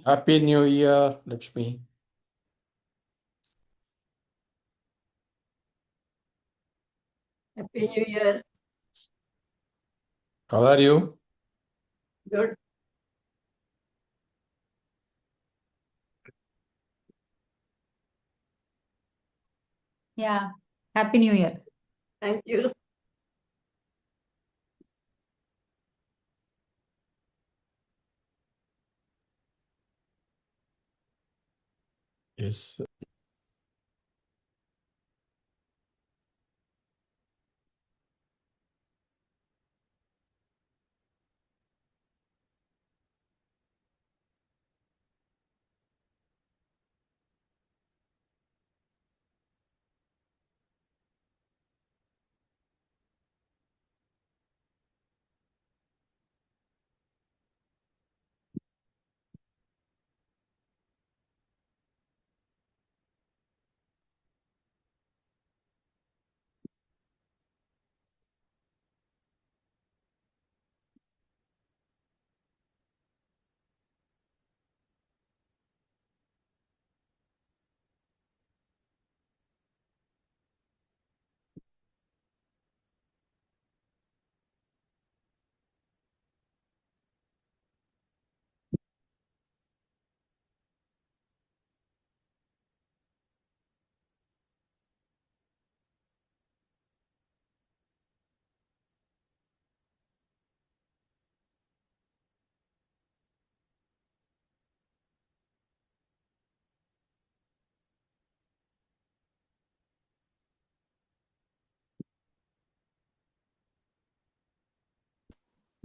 Happy New Year, Lakshmi. Happy New Year. How are you? Good. Yeah. Happy New Year. Thank you. Yes.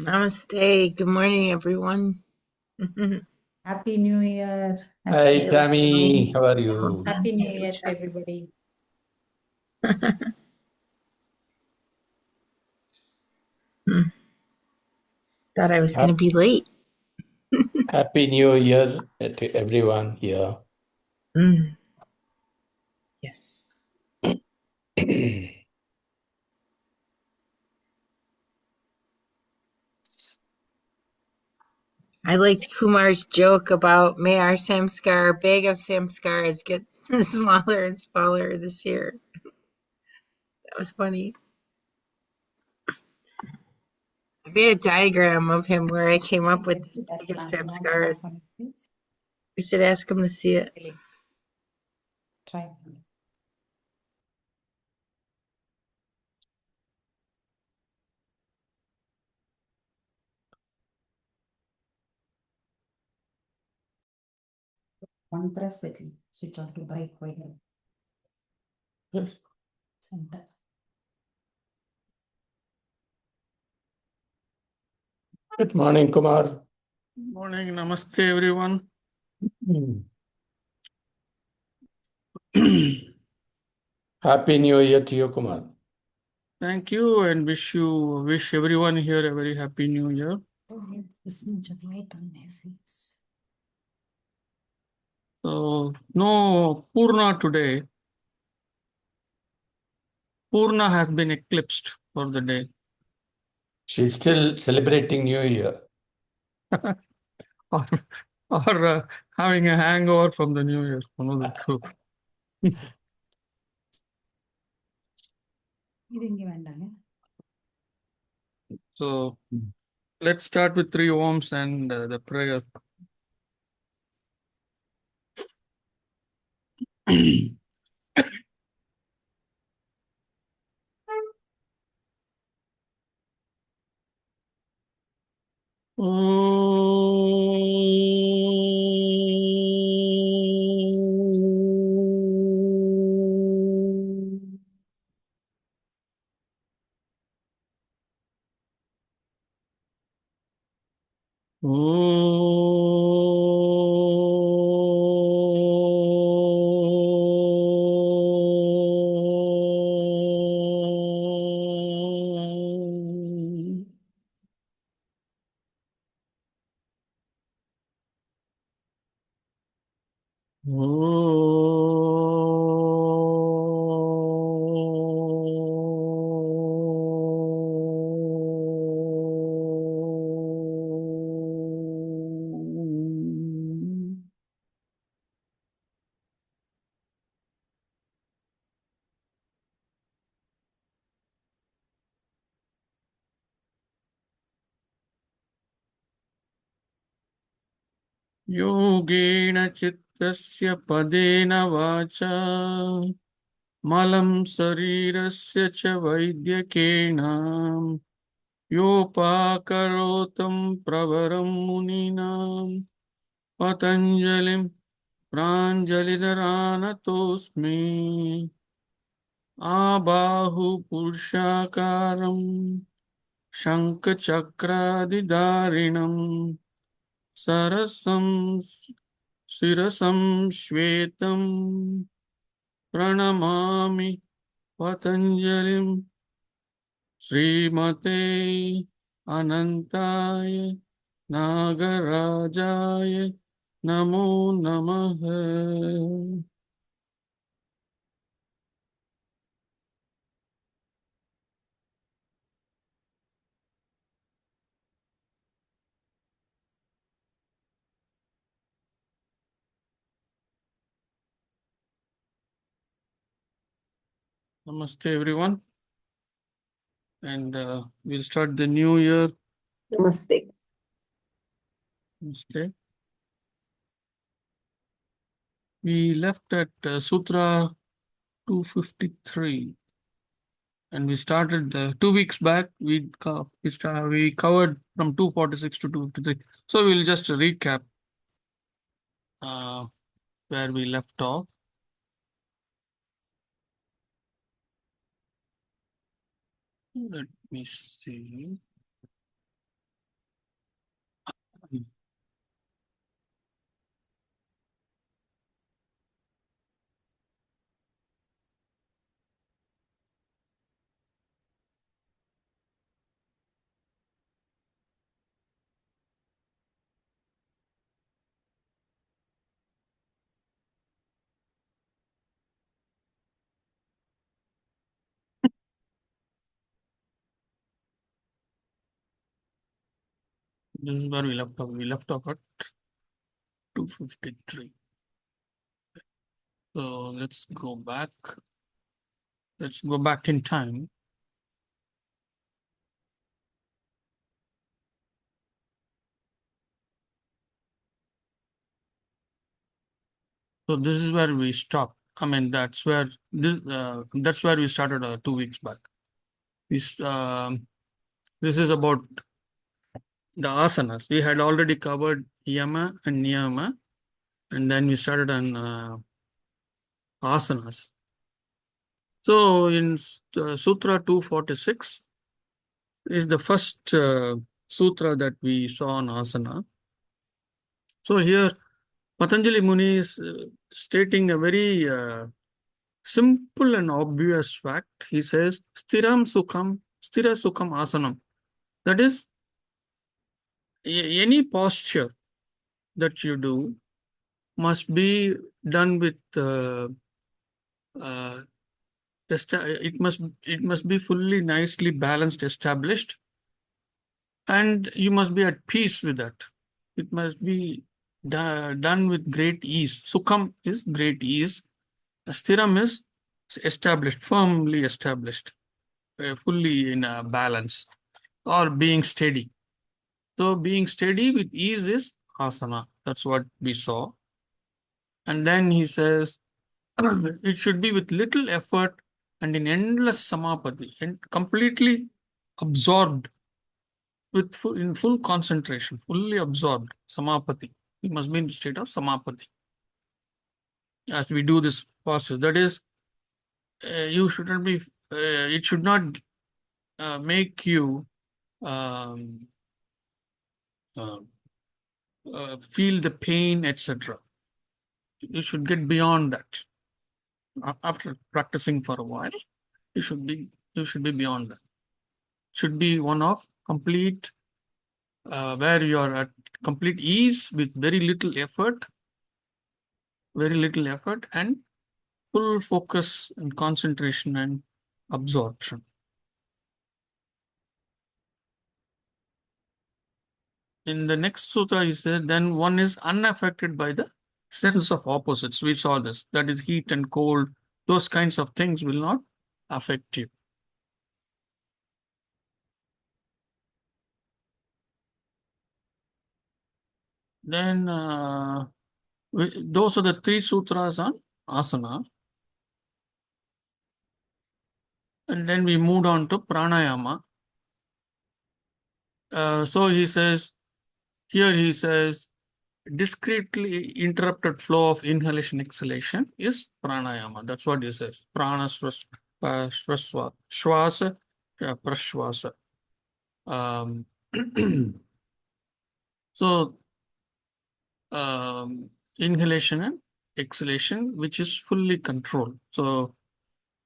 Namaste. Good morning, everyone. Happy New Year. Hi, Hey, Tammy. Lakshmi. How are you? Happy New Hey, Year to Chuck. everybody. Thought I was going to Hap- be late. Happy New Year to everyone here. Mm, yes. I liked Kumar's joke about may our samskar, bag of samskars get smaller and smaller this year. That was funny. I made a diagram of him where I came up with the bag of samskars. We should ask him to see it. Try. One press it. Switch on to bright white. Yes. Center. Good morning, Kumar. Morning, namaste everyone. Happy New Year to you, Kumar. Thank you and wish everyone here a very happy new year. This much of light on my face. So no Purna today. Purna has been eclipsed for the day. She's still celebrating New Year. or having a hangover from the New Year. One of the two. So let's start with 3 ohms and the prayer. Yogena chittasya padena vacha malam sarirasya cha vaidyakena yopakarotam pravaram muninam patanjalim pranjalidaranatosmi abahu purushakaram shankachakradhidarinam sarasam sirasam shvetam pranamami patanjalim Srimate Anantaya Nagarajaya Namo Namaha. Namaste everyone, and we'll start the new year. Namaste. Namaste. We left at Sutra 253, and we started 2 weeks back. We covered from 246 to 253. So we'll just recap uh, where we left off. Let me see. This is where we left off. We left off at 253. So let's go back. Let's go back in time. So this is where we stopped. I mean, that's where we started 2 weeks back. This is about the asanas. We had already covered yama and niyama, and then we started on asanas. So in Sutra 246 is the first sutra that we saw on asana. So here Patanjali Muni is stating a very simple and obvious fact. He says, Stira Sukham Asanam. That is, any posture that you do must be done with it must be fully nicely balanced, established, and you must be at peace with that. It must be done with great ease. Sukham is great ease. Stiram is established, firmly established, fully in a balance, or being steady. So being steady with ease is asana. That's what we saw. And then he says, it should be with little effort and in endless samapati, and completely absorbed in full concentration, fully absorbed, samapati. We must be in the state of samapati as we do this posture. That is, you shouldn't be, it should not make you um, uh, feel the pain, etc. You should get beyond that. After practicing for a while, you should be beyond that. Should be one of complete, where you are at complete ease with very little effort, and full focus and concentration and absorption. In the next sutra, he said, then one is unaffected by the sense of opposites. We saw this. That is, heat and cold. Those kinds of things will not affect you. Then those are the 3 sutras on asana. And then we moved on to pranayama. So he says, here he says, discretely interrupted flow of inhalation exhalation is pranayama. That's what he says. Prana swaswa, shwasa, prashwasa. So inhalation and exhalation, which is fully controlled. So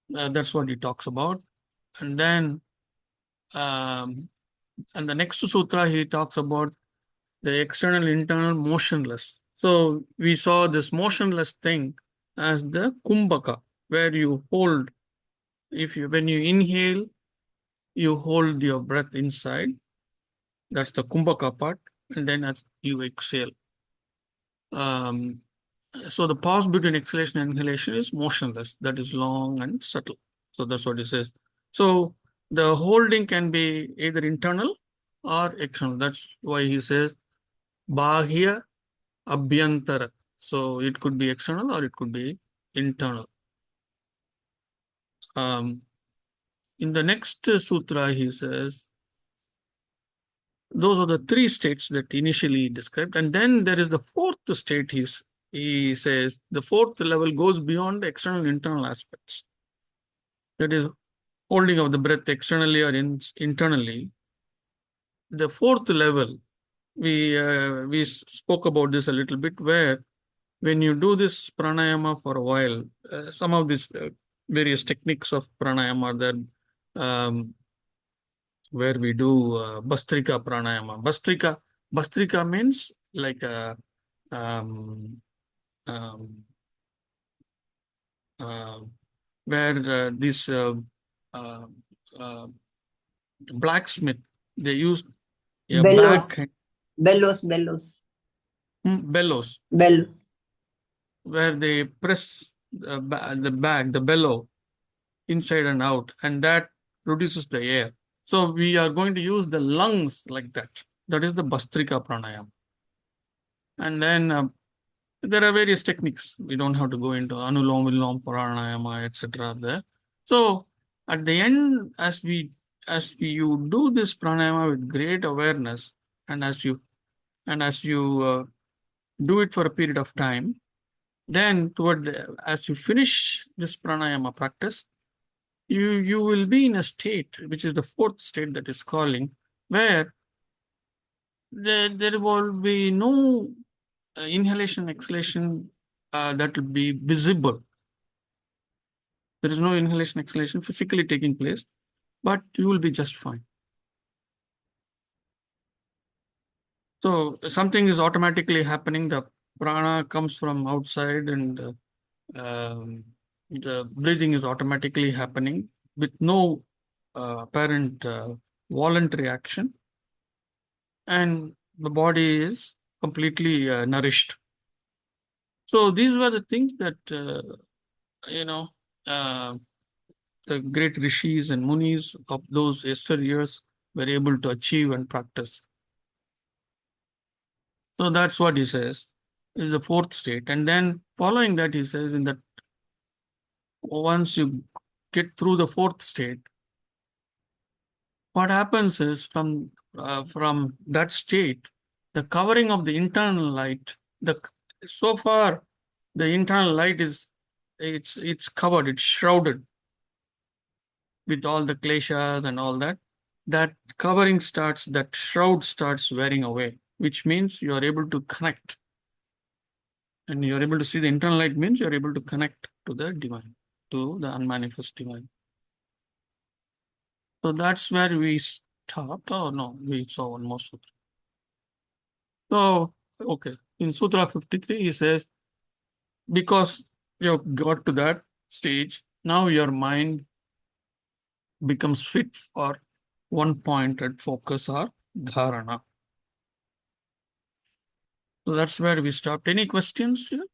that's what he talks about. And then and the next sutra he talks about the external internal motionless. So we saw this motionless thing as the kumbhaka, where you hold, when you inhale, you hold your breath inside. That's the kumbhaka part. And then as you exhale. So the pause between exhalation and inhalation is motionless. That is long and subtle. So that's what it says. So the holding can be either internal or external. That's why he says bahya abhyantara. So it could be external or it could be internal. In the next sutra, he says, those are the 3 states that initially described. And then there is the 4th state. He says the 4th level goes beyond the external and internal aspects. That is holding of the breath externally or internally. The 4th level, we spoke about this a little bit, where when you do this pranayama for a while, some of these various techniques of pranayama are there, where we do Bastrika pranayama. Bastrika means like a um, uh, where this uh, uh, blacksmith, they use a Bellows. back Bellows. bellows, Bellows. where they press the bellow inside and out, and that produces the air. So we are going to use the lungs like that. That is the Bastrika pranayama. And then there are various techniques. We don't have to go into Anulom Vilom pranayama, etc. there. So at the end, as you do this pranayama with great awareness, and as you do it for a period of time, then as you finish this pranayama practice, you will be in a state which is the 4th state that is calling, where there will be no inhalation exhalation that will be visible. There is no inhalation exhalation physically taking place, but you will be just fine. So something is automatically happening. The prana comes from outside, and the breathing is automatically happening with no apparent voluntary action, and the body is completely nourished. So these were the things that you know uh, the great rishis and munis of those yesteryears were able to achieve and practice. So that's what he says is the 4th state. And then following that, he says, in that once you get through the 4th state, what happens is from that state, the covering of the internal light, so far the internal light it's covered, it's shrouded with all the kleshas and all that. That that shroud starts wearing away, which means you are able to connect. And you're able to see the internal light means you're able to connect to the divine, to the unmanifest divine. So that's where we stopped. Oh no, we saw one more sutra. So, okay. In Sutra 53, he says, because you got to that stage, now your mind becomes fit for one pointed focus or dharana. So that's where we stopped. Any questions here?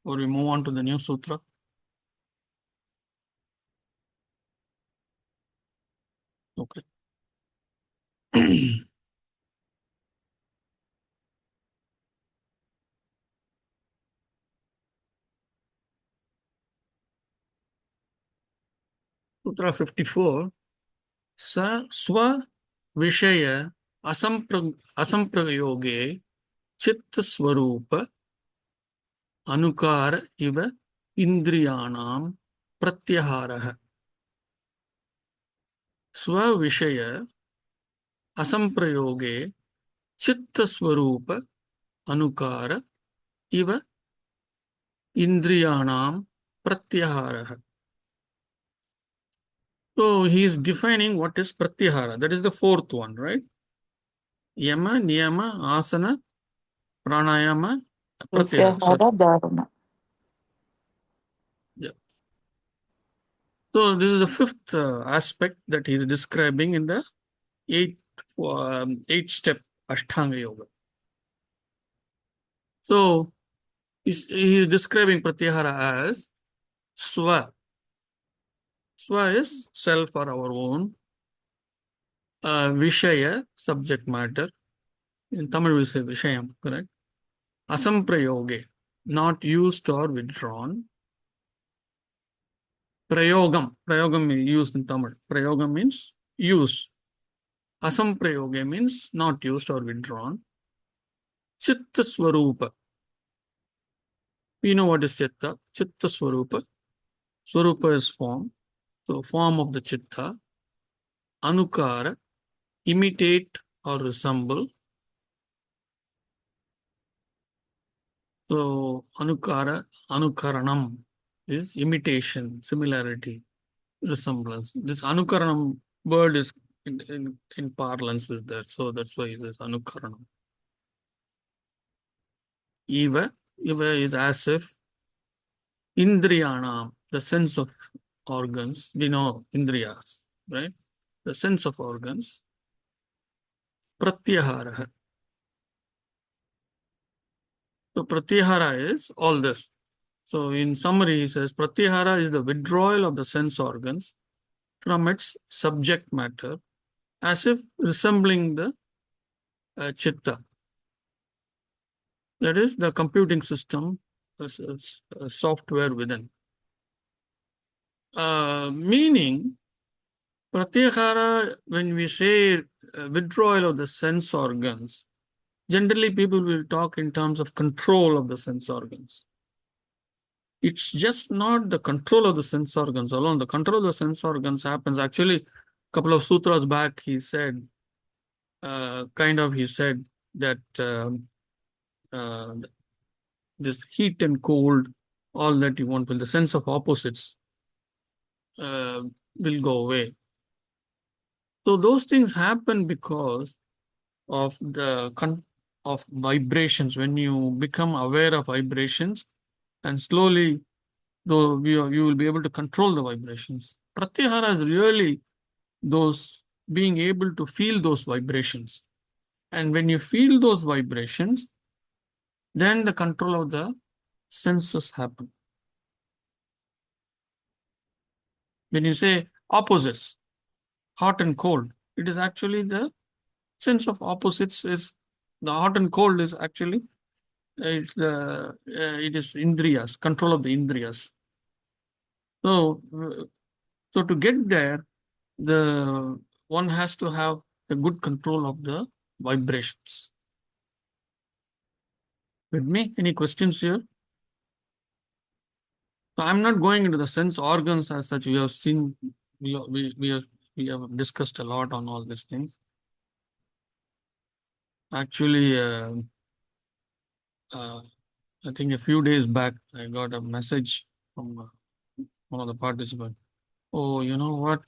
Or we move on to the new sutra? Okay. Sutra 54. Sa swa vishaya asamprayoge chitta swarupa anukara iva indriyanam pratyaharaha. Swa vishaya asamprayoge chitta swarupa anukara iva indriyanam pratyaharaha. So he is defining what is pratyahara. That is the fourth one, right? Yama, niyama, asana, pranayama, pratyahara. So, Pratyahara dharana. yeah. So this is the fifth aspect that he is describing in the eight-step Ashtanga Yoga. So he is describing pratyahara as swa. Swa is self or our own. Vishaya, subject matter. In Tamil we say Vishayam, correct? Asamprayoge, not used or withdrawn. Prayogam, prayogam is used in Tamil. Prayogam means use. Asamprayoge means not used or withdrawn. Chitta Swarupa. We know what is Chitta. Chitta Swarupa. Swarupa is form. So form of the Chitta. Anukara, imitate or resemble. So Anukara, Anukaranam is imitation, similarity, resemblance. This Anukaranam word is in parlance is there. So that's why it is Anukaranam. Eva is as if. Indriyanam, the sense of organs. We know Indriyas, right? The sense of organs. Pratyahara. So pratyahara is all this. So in summary, he says pratyahara is the withdrawal of the sense organs from its subject matter as if resembling the chitta. That is the computing system, software within. Meaning, pratyahara, when we say withdrawal of the sense organs, generally people will talk in terms of control of the sense organs. It's just not the control of the sense organs alone. The control of the sense organs happens. Actually, a couple of sutras back, he said, he said that this heat and cold, all that you want, the sense of opposites will go away. So those things happen because of the of vibrations. When you become aware of vibrations, and slowly, though you will be able to control the vibrations. Pratyahara is really those being able to feel those vibrations. And when you feel those vibrations, then the control of the senses happen. When you say opposites, hot and cold, it is actually the sense of opposites is the hot and cold is actually it is indriyas, control of the indriyas. So to get there, one has to have a good control of the vibrations. With me, any questions here? So I'm not going into the sense organs as such. We have seen, we have discussed a lot on all these things. Actually, I think a few days back, I got a message from one of the participants. Oh, you know what?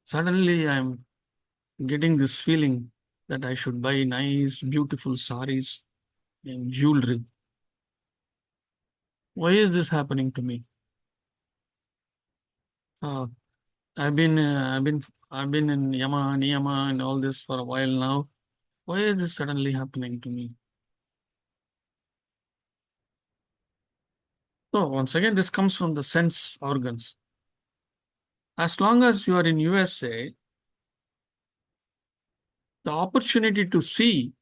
Suddenly I'm getting this feeling that I should buy nice, beautiful saris and jewelry. Why is this happening to me? I've been in Yama, Niyama, and all this for a while now. Why is this suddenly happening to me? So once again, this comes from the sense organs. As long as you are in USA, the opportunity to see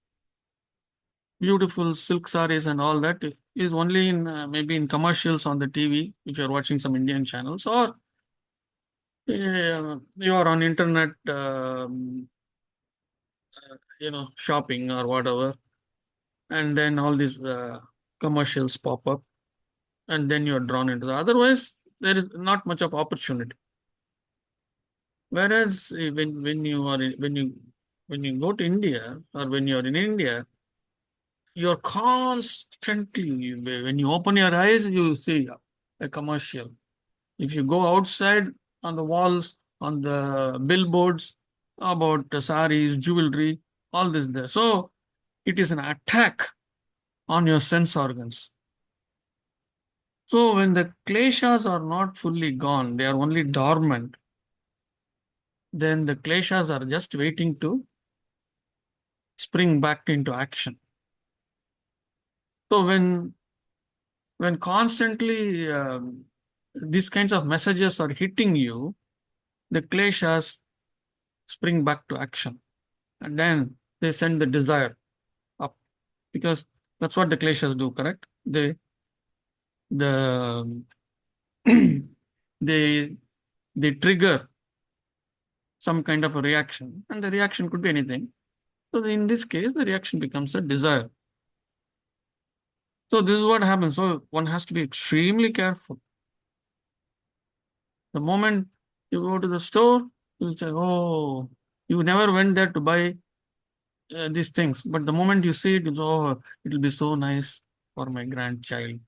beautiful silk sarees and all that is only in maybe in commercials on the TV if you're watching some Indian channels, or You are on internet, shopping or whatever, and then all these commercials pop up, and then you're drawn into the. Otherwise, there is not much of opportunity. Whereas when you go to India or when you're in India, you're constantly, when you open your eyes, you see a commercial. If you go outside, on the walls, on the billboards about the saris, jewelry, all this there. So it is an attack on your sense organs. So when the kleshas are not fully gone, they are only dormant, then the kleshas are just waiting to spring back into action. So when constantly these kinds of messages are hitting you, the kleshas spring back to action, and then they send the desire up, because that's what the kleshas do. Correct? The they they trigger some kind of a reaction, and the reaction could be anything. So in this case, the reaction becomes a desire. So this is what happens. So one has to be extremely careful. The moment you go to the store, you'll say, "Oh, you never went there to buy these things," but the moment you see it, "Oh, it'll be so nice for my grandchild.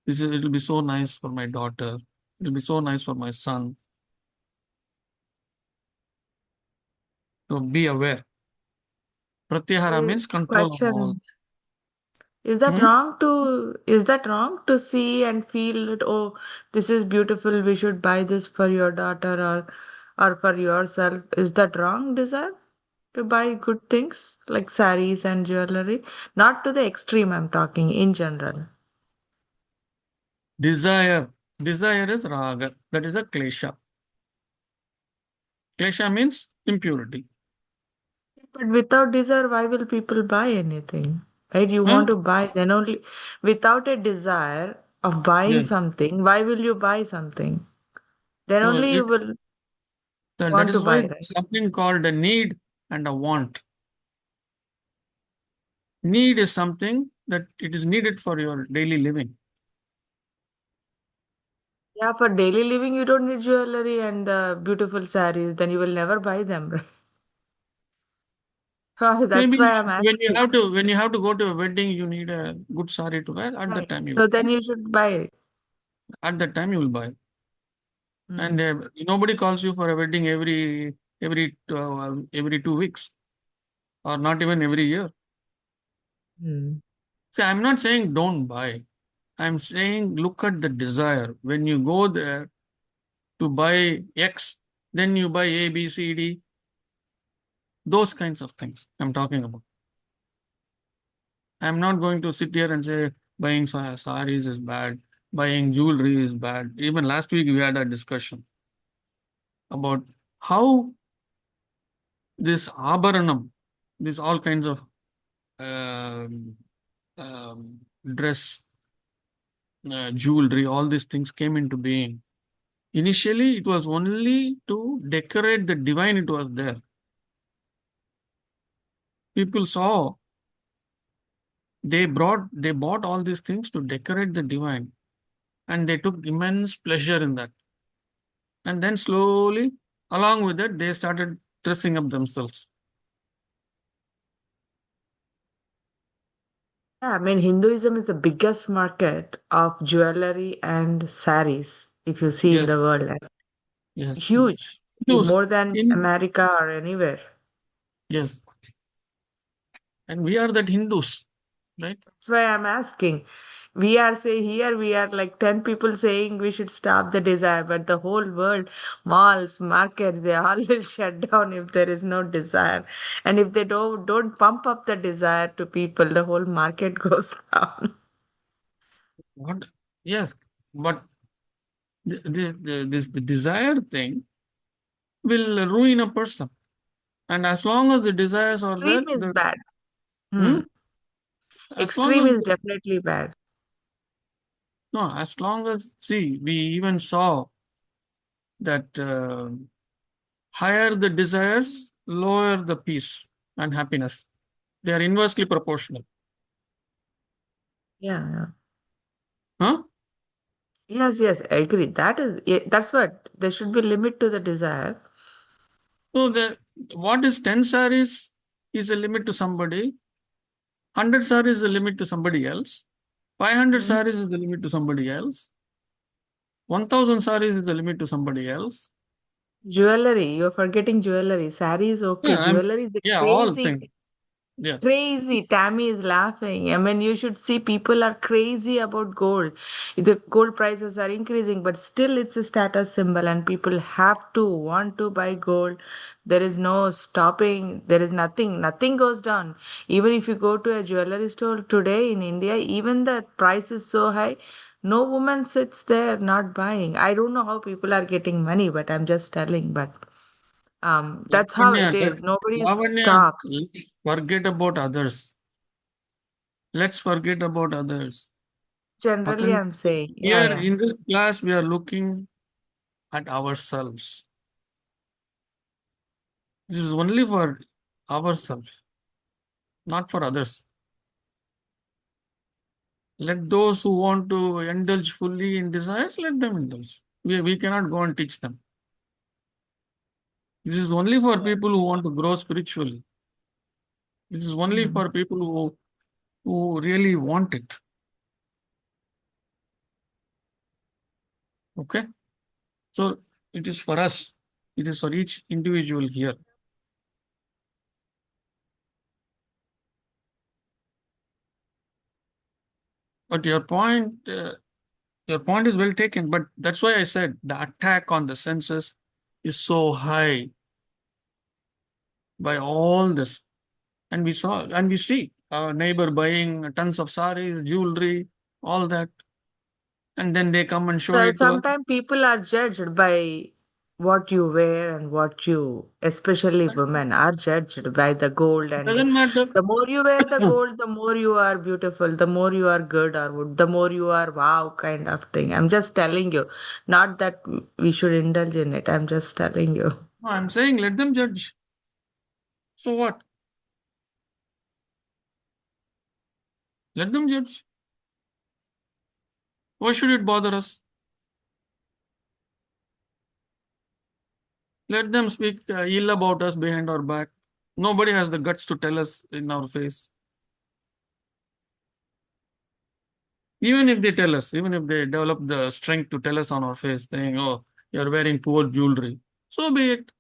It'll be so nice for my daughter. It'll be so nice for my son." So be aware. Pratyahara means control of all. Questions. Is that Hmm? wrong to see and feel that, oh, this is beautiful, we should buy this for your daughter or for yourself? Is that wrong desire to buy good things like saris and jewelry? Not to the extreme, I'm talking in general. Desire. Desire is raga. That is a klesha. Klesha means impurity. But without desire, why will people buy anything? Right? You Huh? want to buy, then only without a desire of buying Yes. something, why will you buy something? Then So only you will that want to is why buy, right? something called a need and a want. Need is something that it is needed for your daily living. Yeah, for daily living, you don't need jewelry and beautiful saris, then you will never buy them, right? That's Maybe why I'm asking. when you have to go to a wedding, you need a good sari to wear. At that Right. time you So will then buy. you should buy it. At that time you will buy. And Mm. nobody calls you for a wedding every 2 weeks, or not even every year. Mm. See, I'm not saying don't buy. I'm saying look at the desire. When you go there to buy X, then you buy A, B, C, D. Those kinds of things I'm talking about. I'm not going to sit here and say buying saris is bad, buying jewelry is bad. Even last week we had a discussion about how this abharanam, this all kinds of um, dress, jewelry, all these things came into being. Initially, it was only to decorate the divine, it was there. People saw, they bought all these things to decorate the divine, and they took immense pleasure in that. And then slowly, along with it, they started dressing up themselves. Yeah, I mean, Hinduism is the biggest market of jewelry and saris, if you see in Yes, the world. Like, yes. huge, Hindus, more than in, America or anywhere. yes. And we are that Hindus, right? That's why I'm asking. We are say here we are like 10 people saying we should stop the desire, but the whole world, malls, markets, they all will shut down if there is no desire. And if they don't pump up the desire to people, the whole market goes down. What? Yes, but the desire thing will ruin a person. And as long as the desires are there, Extreme is bad. hmm? Hmm. As long Extreme as is definitely bad. no, as long as see, we even saw that higher the desires, lower the peace and happiness. They are inversely proportional. Yeah. Huh? Yes, I agree. That's what there should be limit to the desire. So what is 10 saris is a limit to somebody, 100 saris is a limit to somebody else, 500 Mhm. saris is the limit to somebody else, 1000 saris is the limit to somebody else. Jewelry, you're forgetting jewelry. Sari is okay. Yeah, Jewelry is a all crazy. things. Yeah. Crazy. Tammy is laughing. I mean, you should see people are crazy about gold. The gold prices are increasing, but still it's a status symbol, and people have to want to buy gold. There is no stopping. There is nothing goes down. Even if you go to a jewelry store today in India, even the price is so high, no woman sits there not buying. I don't know how people are getting money, but I'm just telling. But that's how it Lavanya, is. Nobody Lavanya, stops. forget about others. Let's forget about others. Generally, Patanjali, I'm saying, here yeah. in this class, we are looking at ourselves. This is only for ourselves, not for others. Let those who want to indulge fully in desires, let them indulge. We cannot go and teach them. This is only for people who want to grow spiritually. This is only Mhm. for people who really want it. Okay? So it is for us. It is for each individual here. But your point is well taken. But that's why I said the attack on the senses is so high by all this. And we see our neighbor buying tons of saris, jewelry, all that. And then they come and show So it to us. sometimes people are judged by what you wear and especially women, are judged by the gold. It And doesn't matter. the more you wear the gold, the more you are beautiful, the more you are good, or the more you are wow kind of thing. I'm just telling you, not that we should indulge in it. I'm just telling you. No, I'm saying let them judge. So what? Let them judge. Why should it bother us? Let them speak ill about us behind our back. Nobody has the guts to tell us in our face. Even if they tell us, even if they develop the strength to tell us on our face, saying, "Oh, you're wearing poor jewelry," so be it.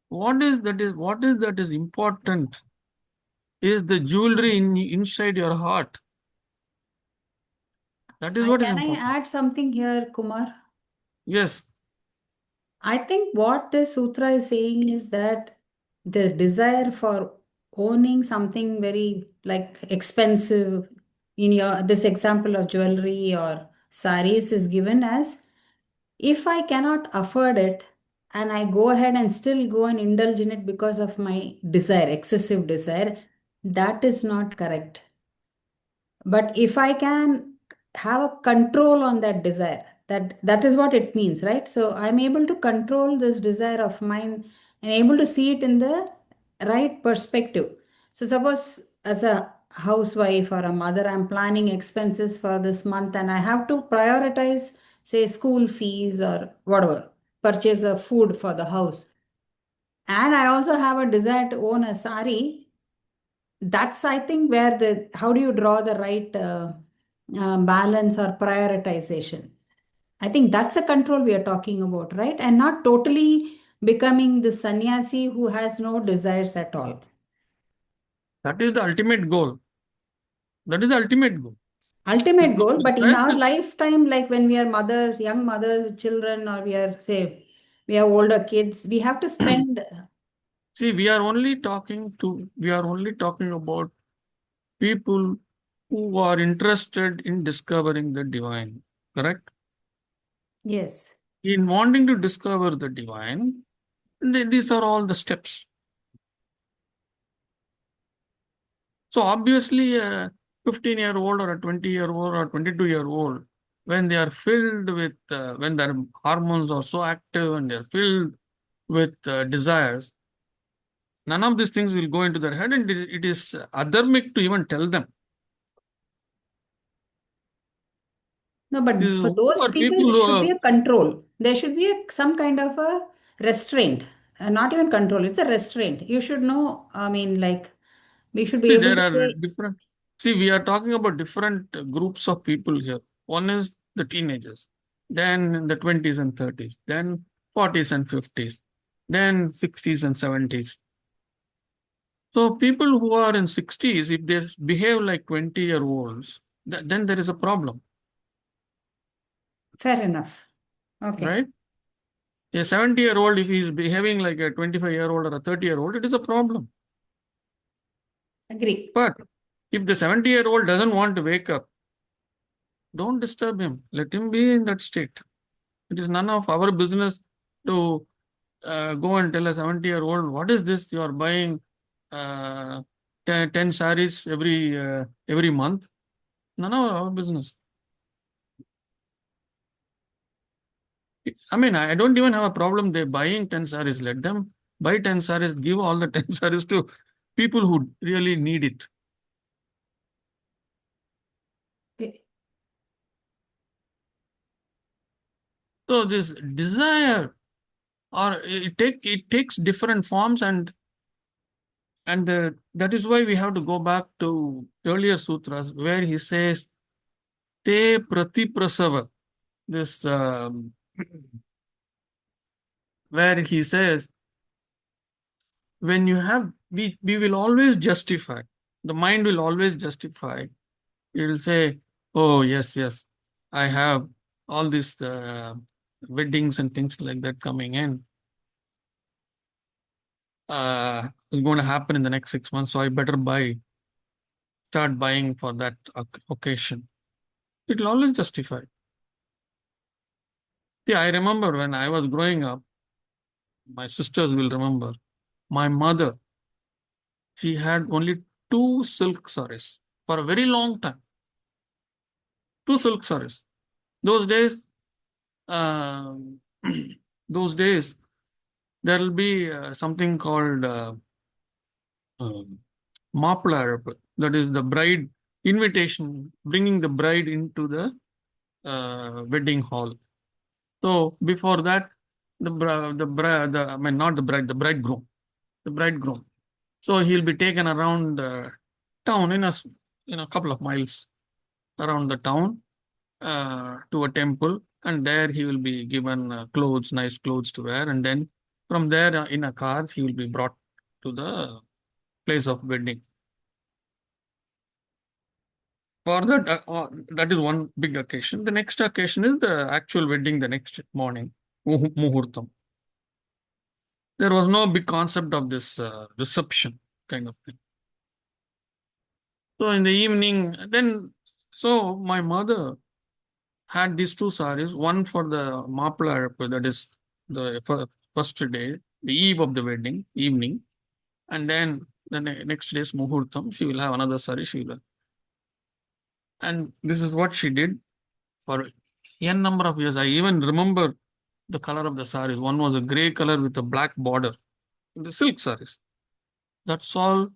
What is that is important is the jewelry inside your heart. That is what is Can I important. add something here, Kumar? Yes. I think what the sutra is saying is that the desire for owning something very like expensive in your this example of jewelry or saris is given as if I cannot afford it and I go ahead and still go and indulge in it because of my desire, excessive desire, that is not correct. But if I can have a control on that desire, that is what it means, right? So I'm able to control this desire of mine and able to see it in the right perspective. So suppose as a housewife or a mother, I'm planning expenses for this month and I have to prioritize, say, school fees or whatever, purchase the food for the house. And I also have a desire to own a sari. That's, I think, where how do you draw the right balance or prioritization? I think that's a control we are talking about, right? And not totally becoming the sannyasi who has no desires at all. That is the ultimate goal. That is the ultimate goal. With Ultimate no goal, but in desires, our lifetime, like when we are mothers, young mothers with children, or we are, say, we have older kids, we have to spend. see, we are only talking about people who are interested in discovering the divine, correct? Yes. In wanting to discover the divine, these are all the steps. So obviously, 15-year-old or a 20-year-old or 22-year-old, when they are filled with, when their hormones are so active and they're filled with desires, none of these things will go into their head, and it is adharmic to even tell them. No, but This is for who those are people, people it who should be are, a control. There should be some kind of a restraint. Not even control, it's a restraint. You should know, I mean, like, we should be see, able there to are say, different, see, we are talking about different groups of people here. One is the teenagers, then the 20s and 30s, then 40s and 50s, then 60s and 70s. So people who are in 60s, if they behave like 20-year-olds, then there is a problem, fair enough. Okay, right? A 70-year-old, if he is behaving like a 25-year-old or a 30-year-old, it is a problem. agree. But if the 70-year-old doesn't want to wake up, don't disturb him. Let him be in that state. It is none of our business to go and tell a 70-year-old, what is this? You are buying uh, 10 saris every month. None of our business. I mean, I don't even have a problem they buying 10 saris. Let them buy 10 saris, give all the 10 saris to people who really need it. Okay. So this desire, or it takes different forms, and that is why we have to go back to earlier sutras where he says te pratiprasava. This where he says when you have we will always justify, the mind will always justify. It will say, oh yes, I have all these weddings and things like that coming in. It's going to happen in the next 6 months, so I better start buying for that occasion. It will always justify. See, I remember when I was growing up, my sisters will remember, my mother, she had only two silk sarees for a very long time. Two silk sarees. Those days, um those days, there will be something called um, Mapla, that is the bride invitation, bringing the bride into the wedding hall. So before that, I mean, not the bride, the bridegroom. So he'll be taken around town in a couple of miles around the town to a temple, and there he will be given clothes, nice clothes to wear, and then from there in a car he will be brought to the place of wedding. For that, that is one big occasion. The next occasion is the actual wedding the next morning, muhurtam. There was no big concept of this reception kind of thing. So in the evening, so my mother had these two saris, one for the Mapla, that is the first day, the eve of the wedding, evening, and then the next day's Muhurtam, she will have another sari, and this is what she did for n number of years. I even remember the color of the saris. One was a gray color with a black border, the silk saris. That's all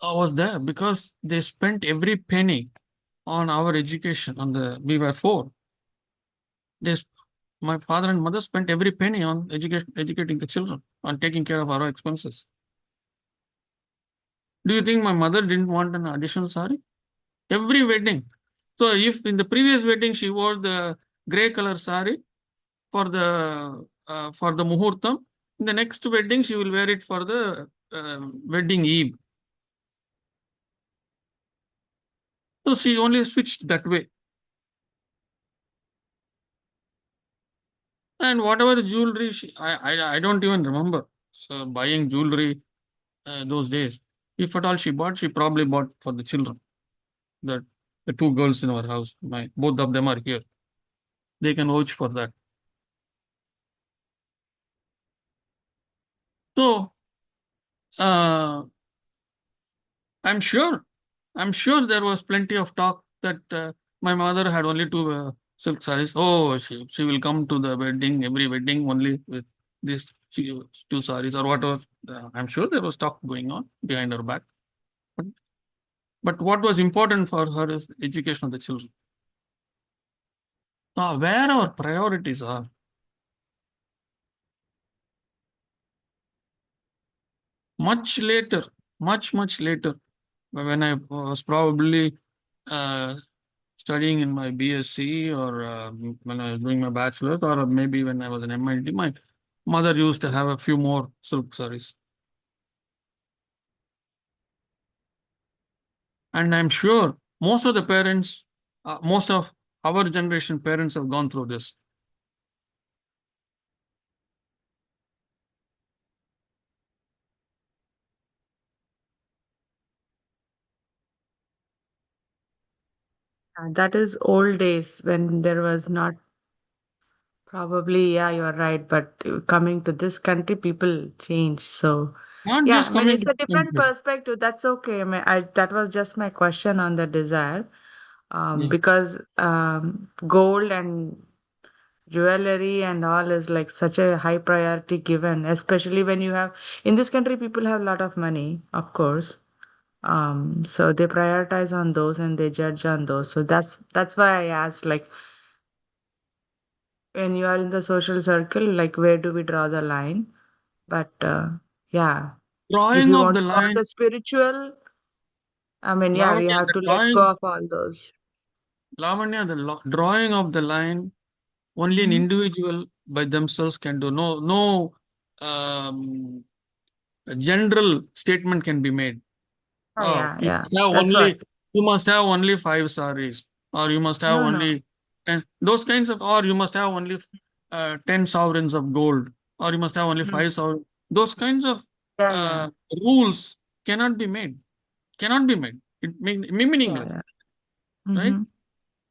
was there because they spent every penny on our education. We were four. They, my father and mother spent every penny on educating the children, on taking care of our expenses. Do you think my mother didn't want an additional sari? Every wedding. So if in the previous wedding she wore the gray color sari for the muhurtam, in the next wedding she will wear it for the wedding eve. So she only switched that way. And whatever jewelry I don't even remember buying jewelry those days. If at all she bought, she probably bought for the children. The two girls in our house, both of them are here. They can vouch for that. So I'm sure I'm sure there was plenty of talk that my mother had only two silk sarees. Oh, she will come to the wedding, every wedding only with these two sarees or whatever. I'm sure there was talk going on behind her back. But, but what was important for her is the education of the children. Now, where our priorities are. Much later, much later, when I was probably uh, studying in my BSc or when I was doing my bachelor's or maybe when I was in MIT, my mother used to have a few more silk sarees. And I'm sure most of the parents, most of our generation parents have gone through this. That is old days when there was not probably, yeah, you're right. But coming to this country, people change. So, Not yeah, I just mean, coming it's to a the different country. perspective. That's okay. I mean, that was just my question on the desire. Yeah. Because gold and jewelry and all is like such a high priority given, especially when you have in this country, people have a lot of money, of course. So they prioritize on those and they judge on those. So that's why I asked, like, when you are in the social circle, like, where do we draw the line? But yeah, if Drawing you of want the to go on line, the spiritual, I mean, yeah, we Lavanya, have the to let go drawing, of all those. Lavanya, the drawing of the line, only an Mm-hmm. individual by themselves can do. No um, general statement can be made. Oh, Oh, yeah, yeah. That's what. you must have only five saris, or you must have No, no. only and those kinds of, or you must have only 10 sovereigns of gold, or you must have only Mm. five sovereigns. Those kinds of Yeah, yeah. uh, rules cannot be made. Cannot be made. It Yeah, meaningless, yeah. right? Mm-hmm.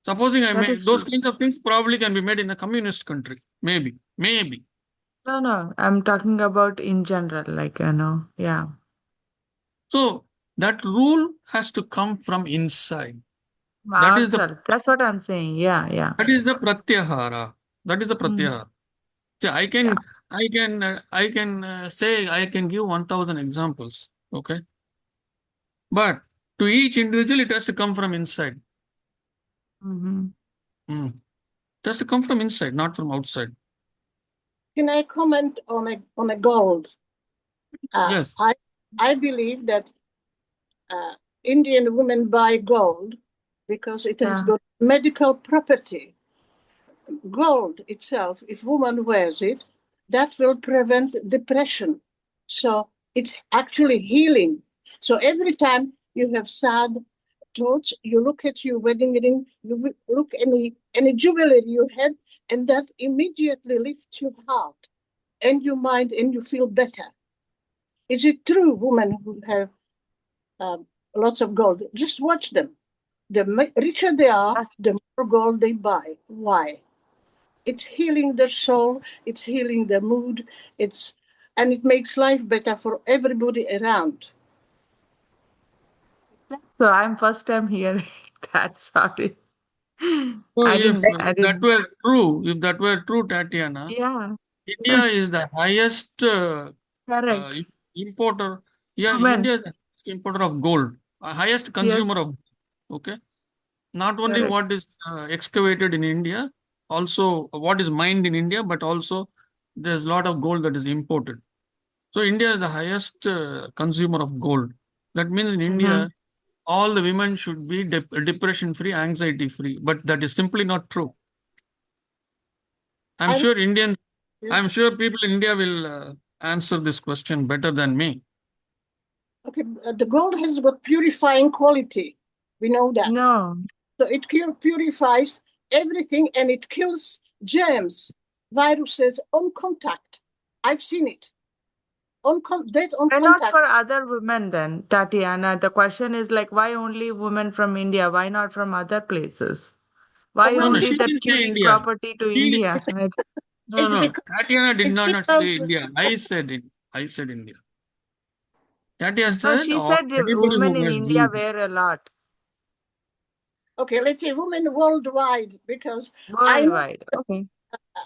Supposing I That make is those true. kinds of things probably can be made in a communist country. Maybe. No, no. I'm talking about in general, like, yeah. So that rule has to come from inside. That is the Ourselves. That's what I'm saying. Yeah, yeah. that is the pratyahara. That is the Mm. pratyahara. See, Yeah. I can say I can give 1,000 examples. Okay, but to each individual, it has to come from inside. Mm-hmm. Mm. It has to come from inside, not from outside. Can I comment on a gold? Yes. I believe that Indian women buy gold because it has Yeah. got medical property. Gold itself, if woman wears it, that will prevent depression. So it's actually healing. So every time you have sad thoughts, you look at your wedding ring, you look any jewelry you had, and that immediately lifts your heart and your mind, and you feel better. Is it true, women who have lots of gold? Just watch them. The richer they are, That's the more gold they buy. Why? It's healing their soul, it's healing their mood, and it makes life better for everybody around. so I'm first time hearing that. Sorry. So I if didn't, I that didn't. were true, if that were true, Tatiana, Yeah. India is the highest Correct. importer. Yeah, Women. India is the highest importer of gold, highest consumer Yes. of. Okay, not only Correct. what is excavated in India, also what is mined in India, but also there's a lot of gold that is imported. So India is the highest consumer of gold. That means in Mm-hmm. India, all the women should be depression free, anxiety free. But that is simply not true. I'm I'm sure Indian. yes. I'm sure people in India will answer this question better than me. Okay, the gold has got purifying quality. We know that. No. So it purifies everything, and it kills germs, viruses on contact. I've seen it. Dead on Why not contact. for other women then, Tatiana? The question is like, why only women from India? Why not from other places? Why No, no, Well, only she that didn't say curing India. property to She, India? no, it's no. because Tatiana did it's not say because India. I said it. I said India. That has No, said, she or said anybody women who in has India given. wear a lot. Okay, let's say women worldwide, because Worldwide. Okay.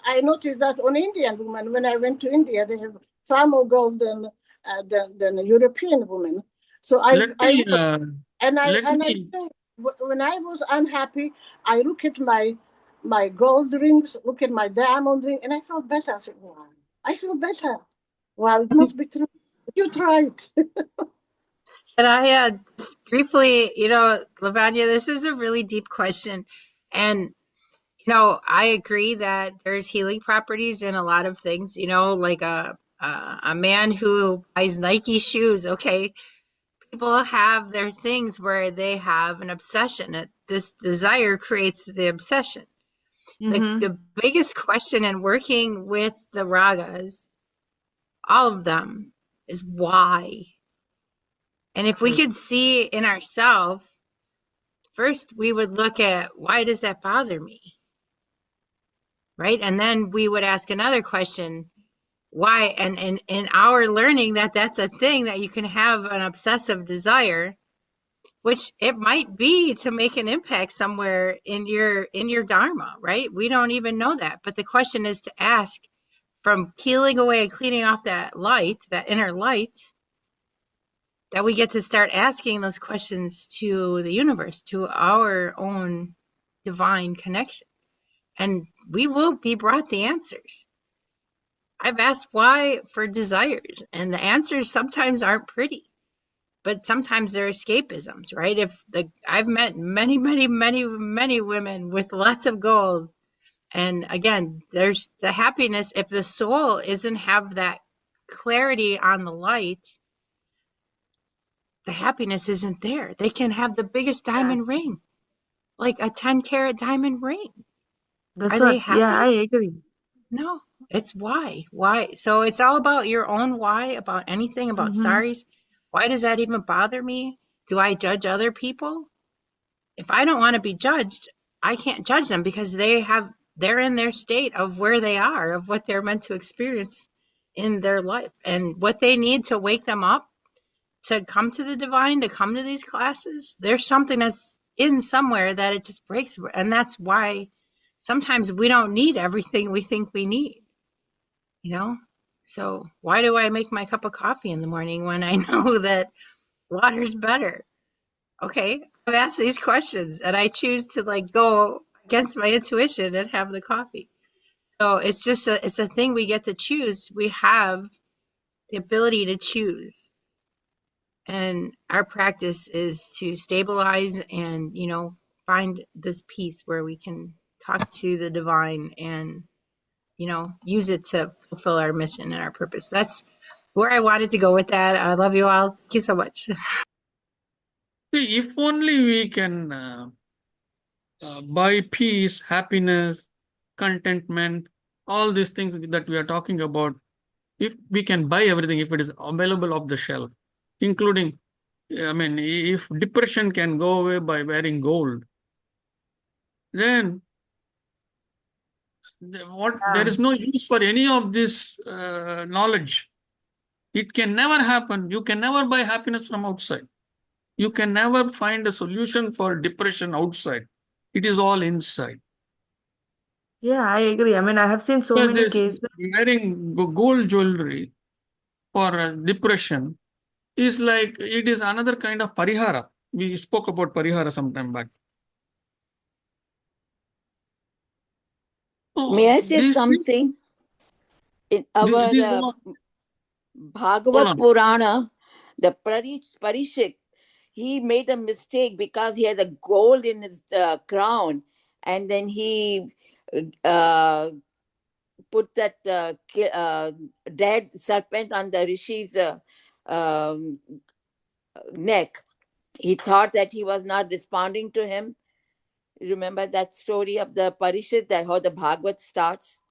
I noticed that on Indian women, when I went to India, they have far more gold than a European woman. So Let I me, when I was unhappy, I look at my gold rings, look at my diamond ring, and I felt better. I said, wow, I feel better. Well, it must be true. You try it. And I just briefly, Lavanya, this is a really deep question. And, I agree that there's healing properties in a lot of things, like a man who buys Nike shoes. Okay. People have their things where they have an obsession. This desire creates the obsession. The biggest question in working with the ragas, all of them, is why. And if we could see in ourselves, first we would look at, why does that bother me? Right? And then we would ask another question, why? And in our learning that that's a thing, that you can have an obsessive desire, which it might be to make an impact somewhere in your dharma, right? We don't even know that. But the question is to ask, from peeling away and cleaning off that light, that inner light, that we get to start asking those questions to the universe, to our own divine connection. And we will be brought the answers. I've asked why for desires, and the answers sometimes aren't pretty, but sometimes they're escapisms, right? I've met many, many, many, many women with lots of gold. And again, there's the happiness. If the soul isn't have that clarity on the light, the happiness isn't there. They can have the biggest diamond ring, like a 10-carat diamond ring. That's Are they what, yeah, I happy? agree. No, it's why. Why? So it's all about your own why, about anything, about saris. Why does that even bother me? Do I judge other people? If I don't want to be judged, I can't judge them, because they're in their state of where they are, of what they're meant to experience in their life, and what they need to wake them up to come to the divine, to come to these classes. There's something that's in somewhere that it just breaks. And that's why sometimes we don't need everything we think we need, So why do I make my cup of coffee in the morning when I know that water's better? Okay, I've asked these questions and I choose to go against my intuition and have the coffee. So it's just it's a thing we get to choose. We have the ability to choose. And our practice is to stabilize and, find this peace where we can talk to the divine and, use it to fulfill our mission and our purpose. That's where I wanted to go with that. I love you all. Thank you so much. See, if only we can buy peace, happiness, contentment, all these things that we are talking about, if we can buy everything, if it is available off the shelf, including, if depression can go away by wearing gold, then there is no use for any of this knowledge. It can never happen. You can never buy happiness from outside. You can never find a solution for depression outside. It is all inside. Yeah, I agree. I have seen so Because many this cases. wearing gold jewelry for depression is like, it is another kind of parihara. We spoke about parihara some time back. May I So say these things, something? In our these all, hold Bhagavad on. Purana, the Parishik, he made a mistake because he had a gold in his crown, and then he uh, put that dead serpent on the Rishi's um, neck. He thought that he was not responding to him. Remember that story of the Parishit, that how the Bhagavad starts?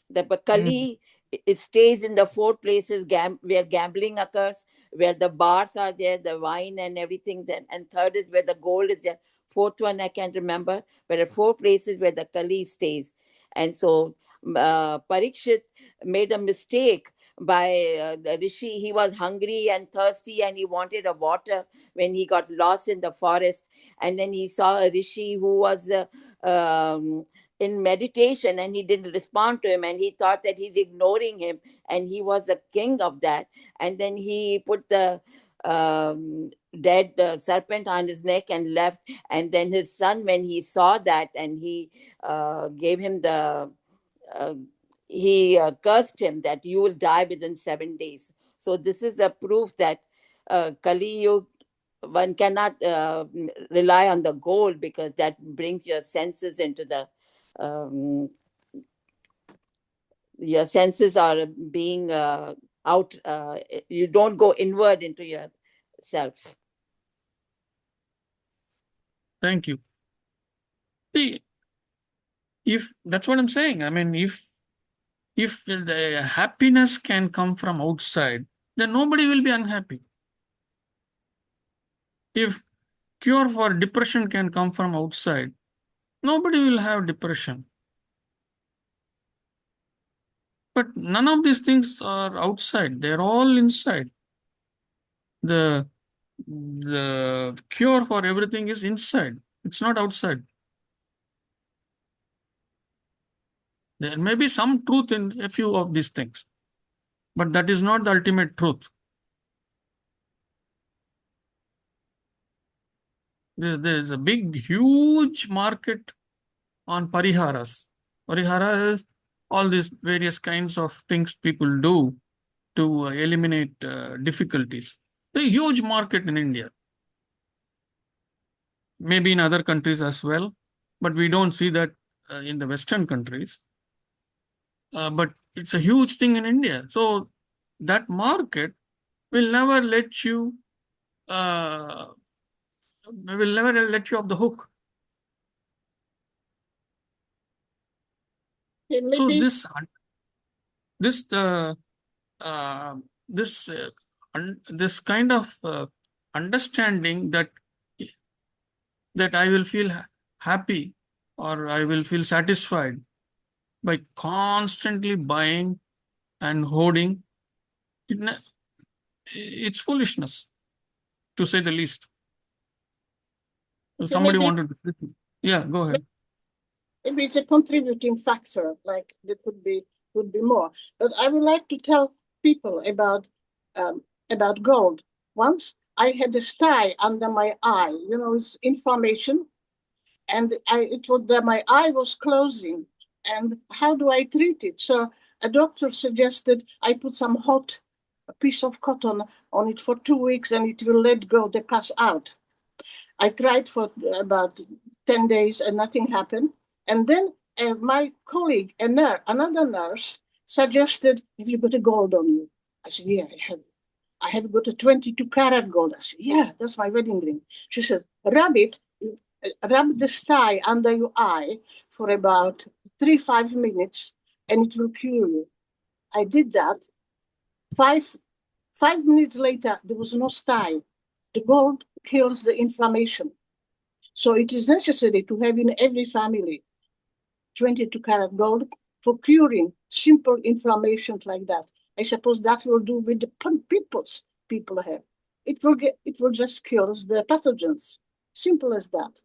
The Kali, it stays in the four places where gambling occurs, where the bars are there, the wine and everything. And third is where the gold is there. Fourth one, I can't remember. But there are four places where the Kali stays. And so Parikshit made a mistake by the rishi. He was hungry and thirsty and he wanted a water when he got lost in the forest. And then he saw a rishi who was in meditation, and he didn't respond to him, and he thought that he's ignoring him, and he was the king of that. And then he put the dead serpent on his neck and left. And then his son, when he saw that, and he gave him the uh, he cursed him that you will die within 7 days. So this is a proof that Kali Yuga, one cannot rely on the gold, because that brings your senses into the your senses are being out. You don't go inward into yourself. Thank you. See, if that's what I'm saying, I mean, if the happiness can come from outside, then nobody will be unhappy. If cure for depression can come from outside, nobody will have depression. But none of these things are outside, they're all inside. The cure for everything is inside, it's not outside. There may be some truth in a few of these things, but that is not the ultimate truth. There is a big, huge market on pariharas. Parihara is all these various kinds of things people do to eliminate difficulties. A huge market in India. Maybe in other countries as well, but we don't see that in the Western countries. But it's a huge thing in India. So that market will never let you off the hook. Okay, So maybe this this kind of understanding that I will feel happy or I will feel satisfied by constantly buying and hoarding, it's foolishness, to say the least. okay, Somebody maybe wanted to say something. Yeah, go ahead. maybe it's a contributing factor, like there could be more. But I would like to tell people about gold. Once I had a sty under my eye, it's inflammation, and my eye was closing. And how do I treat it? So a doctor suggested I put some hot piece of cotton on it for 2 weeks, and it will let go the pus out. I tried for about 10 days and nothing happened. And then my colleague, another nurse, suggested, have you got a gold on you? I said, yeah, I have. I have got a 22 karat gold. I said, yeah, that's my wedding ring. She says, rub the sty under your eye for about 3-5 minutes, and it will cure you. I did that. 5 minutes later, there was no sty. The gold kills the inflammation. So it is necessary to have in every family 22 karat gold for curing simple inflammations like that. I suppose that will do with the pimples people have. It will just kill the pathogens. Simple as that.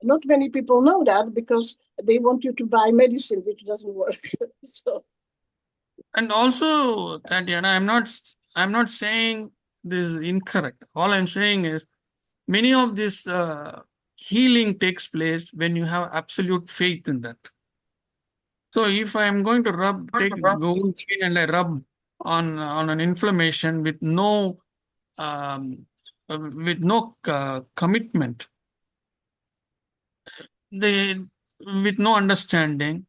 Not many people know that because they want you to buy medicine which doesn't work. So. And also, Tatiana, I'm not saying this is incorrect. All I'm saying is many of this healing takes place when you have absolute faith in that. So if I'm going to take a gold chain and I rub on an inflammation with no commitment, with no understanding,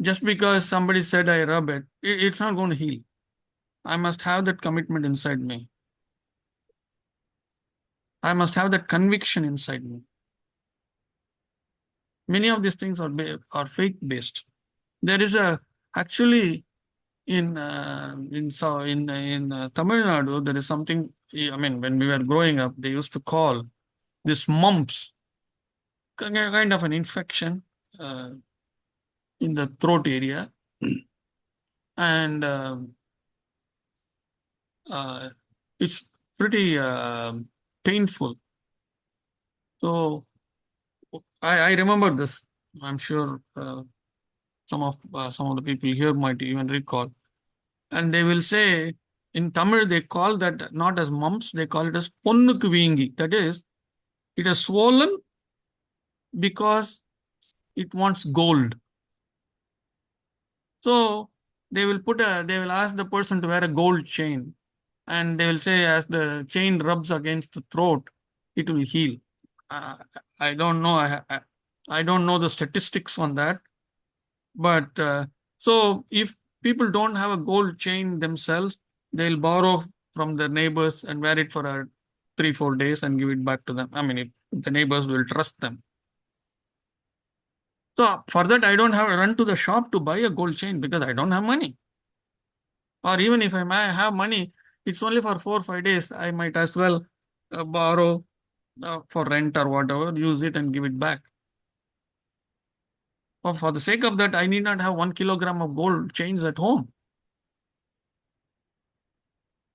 just because somebody said I rub it's not going to heal. I must have that commitment inside me. I must have that conviction inside me. Many of these things are faith based. There is actually in Tamil Nadu, there is something. I mean, when we were growing up, they used to call this mumps, kind of an infection in the throat area, and it's pretty painful. So I remember this. I'm sure some of the people here might even recall. And they will say in Tamil they call that not as mumps, they call it as ponnukku veengi. That is, it is swollen because it wants gold. So they will ask the person to wear a gold chain, and they will say as the chain rubs against the throat, it will heal. Uh, I don't know. I don't know the statistics on that, but so if people don't have a gold chain themselves, they'll borrow from their neighbors and wear it for 3-4 days and give it back to them. I mean, if the neighbors will trust them. So for that, I don't have to run to the shop to buy a gold chain because I don't have money. Or even if I might have money, it's only for 4 or 5 days. I might as well borrow for rent or whatever, use it and give it back. Or for the sake of that, I need not have 1 kilogram of gold chains at home.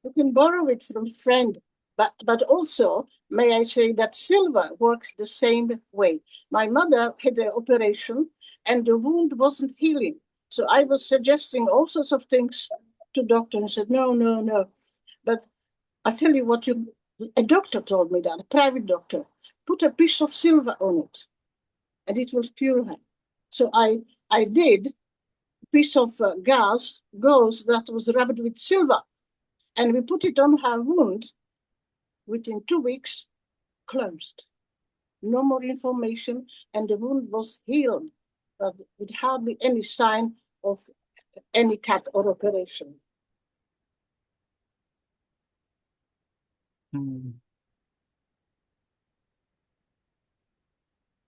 You can borrow it from a friend, but also, may I say that silver works the same way. My mother had an operation and the wound wasn't healing. So I was suggesting all sorts of things to doctor and said, no, no, no. But I tell you what, a doctor told me that, a private doctor, put a piece of silver on it and it will cure her. So I did a piece of gauze that was rubbed with silver. And we put it on her wound. Within 2 weeks, closed. No more information, and the wound was healed, but with hardly any sign of any cut or operation.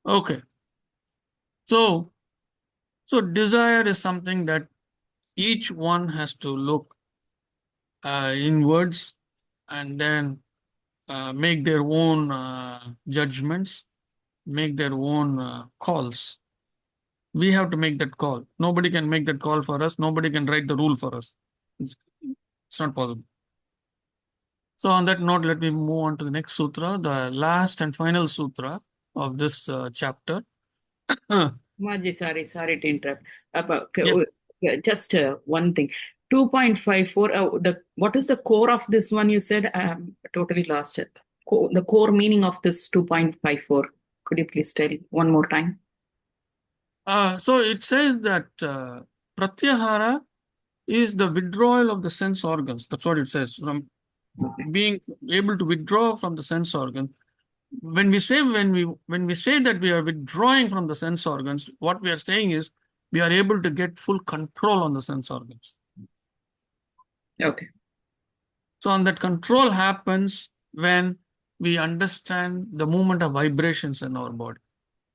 Okay. So desire is something that each one has to look inwards and then make their own judgments, make their own calls. We have to make that call. Nobody can make that call for us. Nobody can write the rule for us. It's not possible. So on that note, let me move on to the next sutra, the last and final sutra of this chapter. Marji, sorry to interrupt. Yeah. Just one thing. 2.54. What is the core of this one? You said I am totally lost it. The core meaning of this 2.54. Could you please tell one more time? So it says that pratyahara is the withdrawal of the sense organs. That's what it says. From being able to withdraw from the sense organ. When we say that we are withdrawing from the sense organs, what we are saying is we are able to get full control on the sense organs. Okay. So on that control happens when we understand the movement of vibrations in our body.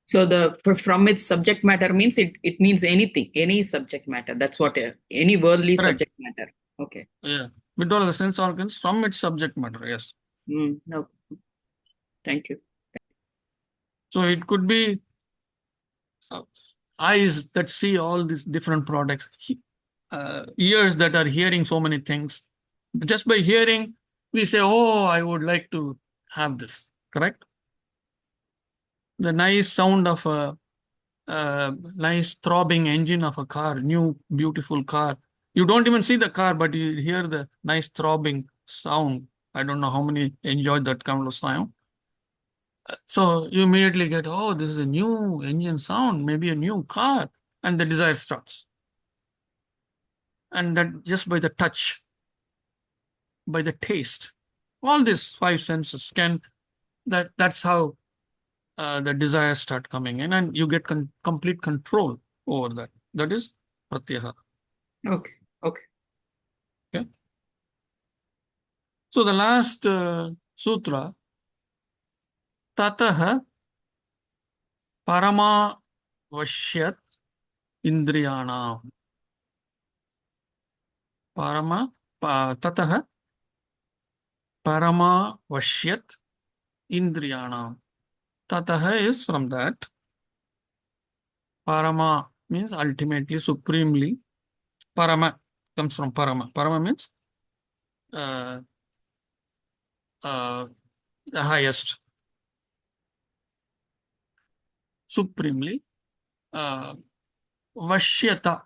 So from its subject matter means it means anything, any subject matter. That's what any worldly Correct. subject matter. Okay. Yeah. Withdrawal of the sense organs from its subject matter. Yes. No. Thank you. So it could be eyes that see all these different products, ears that are hearing so many things. Just by hearing, we say, oh, I would like to have this, correct? The nice sound of a nice throbbing engine of a car, new, beautiful car. You don't even see the car, but you hear the nice throbbing sound. I don't know how many enjoy that kind of sound. So you immediately get, oh, this is a new engine sound, maybe a new car, and the desire starts. And that just by the touch, by the taste, all these 5 senses that's how the desires start coming in, and you get complete control over that. That is pratyahara. Okay. Okay. So the last sutra, tataha parama vashyat indriyanam. Tataha parama vashyat indriyanam. Tataha is from that. Parama means ultimately, supremely. Parama comes from parama. Parama means uh, the highest, supremely, Vashyata,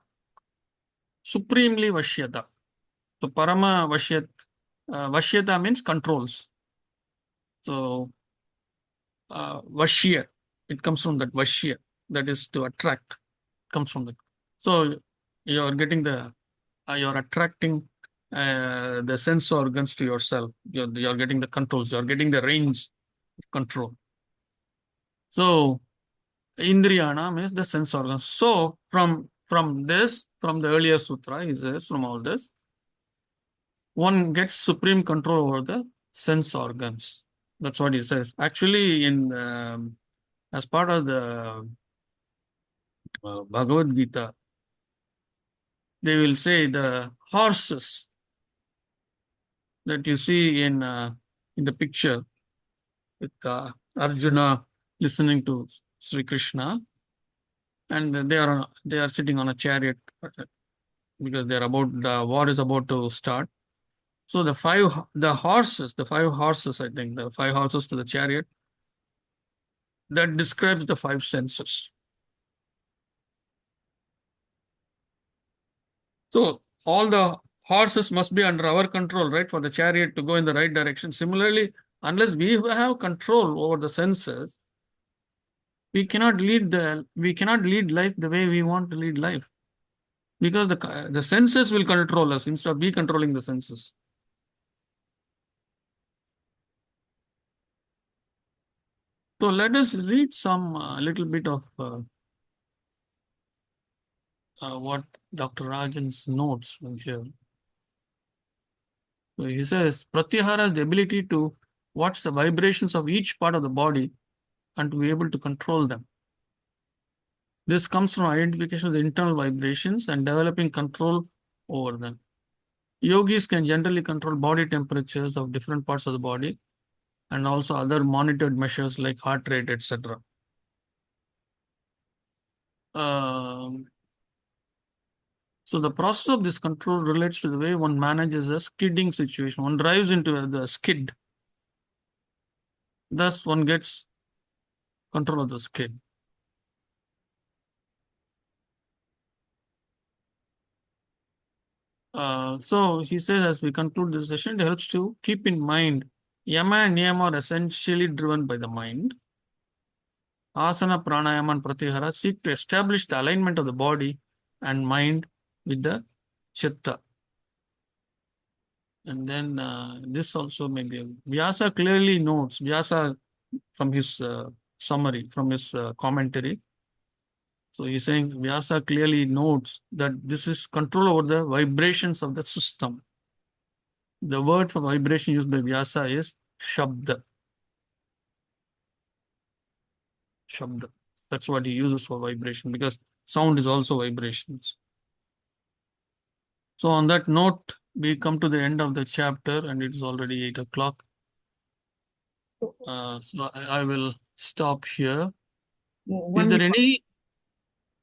supremely Vashyata. So Parama Vashyata means controls. So Vashya, it comes from that Vashya, that is to attract, comes from that. So you're getting you're attracting the sense organs to yourself. You're getting the controls, you're getting the range of control. So Indriyana means the sense organs. So from the earlier sutra, he says, from all this, one gets supreme control over the sense organs. That's what he says. Actually, as part of the Bhagavad Gita, they will say the horses that you see in the picture with Arjuna listening to Sri Krishna, and they are sitting on a chariot because the war is about to start. So the five horses, I think, the 5 horses to the chariot, that describes the 5 senses. So all the horses must be under our control, right, for the chariot to go in the right direction. Similarly, unless we have control over the senses, we cannot lead life the way we want to lead life, because the senses will control us instead of we controlling the senses. So let us read some little bit of what Dr. Rajan's notes from here. So he says, Pratyahara has the ability to watch the vibrations of each part of the body and to be able to control them. This comes from identification of the internal vibrations and developing control over them. Yogis can generally control body temperatures of different parts of the body and also other monitored measures like heart rate, etc. So the process of this control relates to the way one manages a skidding situation. One drives into the skid. Thus, one gets control of the skid. So he says, as we conclude this session, it helps to keep in mind yama and niyama are essentially driven by the mind. Asana, pranayama, and pratyahara seek to establish the alignment of the body and mind with the chitta. And then this also maybe Vyasa clearly notes, Vyasa from his summary, from his commentary. So he's saying Vyasa clearly notes that this is control over the vibrations of the system. The word for vibration used by Vyasa is Shabda. Shabda. That's what he uses for vibration, because sound is also vibrations. So on that note, we come to the end of the chapter and it is already 8 o'clock. So I will stop here. Is there any?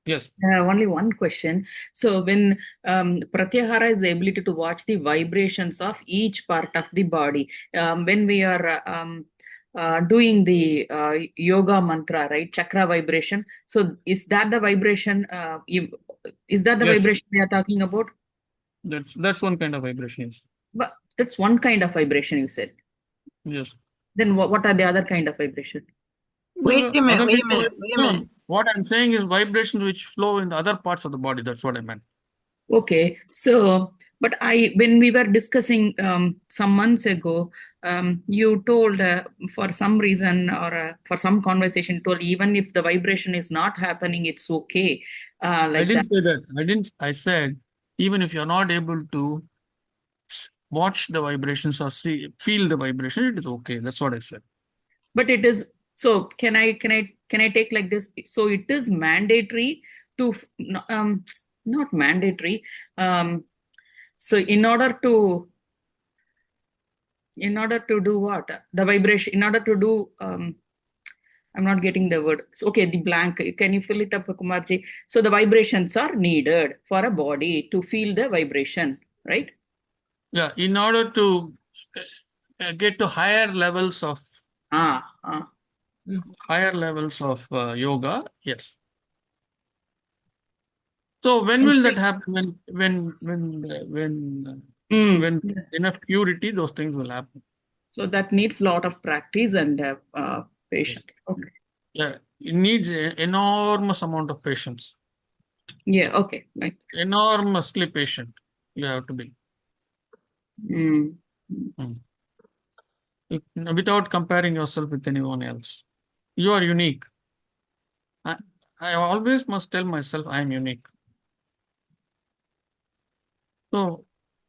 Yes. Only one question. So when Pratyahara is the ability to watch the vibrations of each part of the body, when we are doing the yoga mantra, right, chakra vibration. So is that the vibration? Is that the Yes. vibration we are talking about? That's one kind of vibration. Yes. But that's one kind of vibration you said. Yes. Then what are the other kind of vibration? Wait a minute. What I'm saying is vibrations which flow in the other parts of the body. That's what I meant. Okay, so but when we were discussing some months ago, you told for some reason or for some conversation, told even if the vibration is not happening, it's okay. I didn't say that. I said even if you're not able to watch the vibrations or feel the vibration, it is okay. That's what I said. But it is, so can I take like this? So it is mandatory to not mandatory. So in order to do what? The vibration, in order to do, I'm not getting the word. Okay, the blank. Can you fill it up, Kumarji? So the vibrations are needed for a body to feel the vibration, right? Yeah, in order to get to higher levels of yoga, yes. So when will that happen? When enough purity, those things will happen. So that needs a lot of practice and patience. Okay. Yeah, it needs an enormous amount of patience. Yeah. Okay. Right. Enormously patient. You have to be. Mm. Without comparing yourself with anyone else. You are unique. I always must tell myself I am unique. So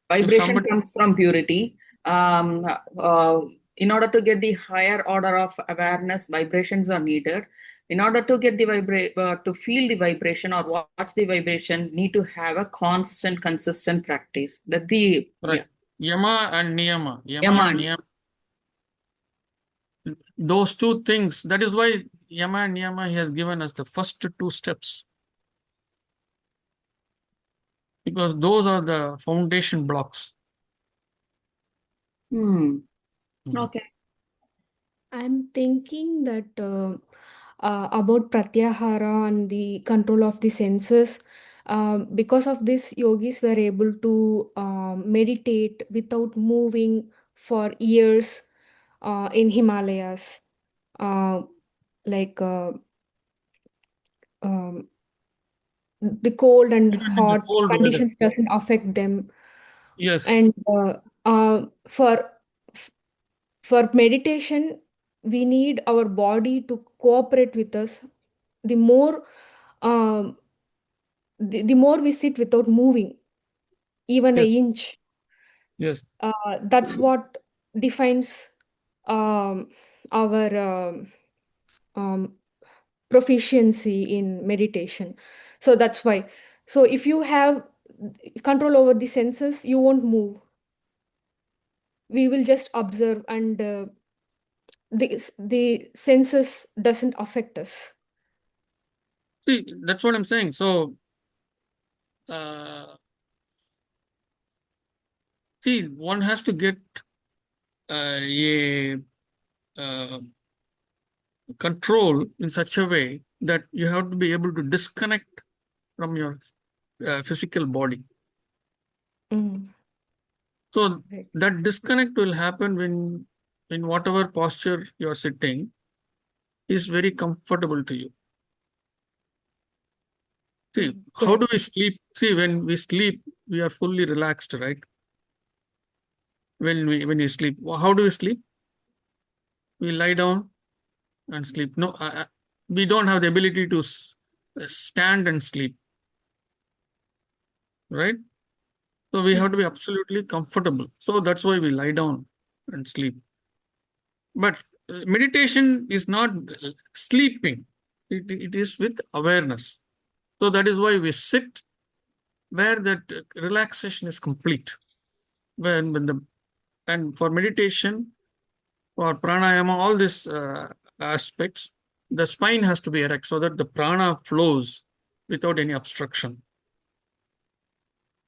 if Vibration somebody, comes from purity. In order to get the higher order of awareness, vibrations are needed. In order to get the to feel the vibration or watch the vibration, need to have a constant, consistent practice. That the right, yama and niyama, Yaman. those two things. That is why yama and niyama he has given us the first two steps, because those are the foundation blocks. Okay. I'm thinking that about pratyahara and the control of the senses. Because of this, yogis were able to meditate without moving for years in Himalayas. Like um, the cold and Even in the hot cold weather. conditions doesn't affect them. Yes. And for meditation, we need our body to cooperate with us. The more um, the more we sit without moving, even an Yes. inch, Yes. that's what defines our proficiency in meditation. So that's why. So if you have control over the senses, you won't move. We will just observe, and the senses doesn't affect us. See, that's what I'm saying. So, see, one has to get a control in such a way that you have to be able to disconnect from your physical body. So Right. that disconnect will happen when, in whatever posture you're sitting, is very comfortable to you. See, how do we sleep? See, when we sleep, we are fully relaxed, right? When we sleep, how do we sleep? We lie down and sleep. No, we don't have the ability to stand and sleep, right? So we have to be absolutely comfortable. So that's why we lie down and sleep. But meditation is not sleeping. It is with awareness. So that is why we sit where that relaxation is complete. And for meditation, for pranayama, all these aspects, the spine has to be erect so that the prana flows without any obstruction.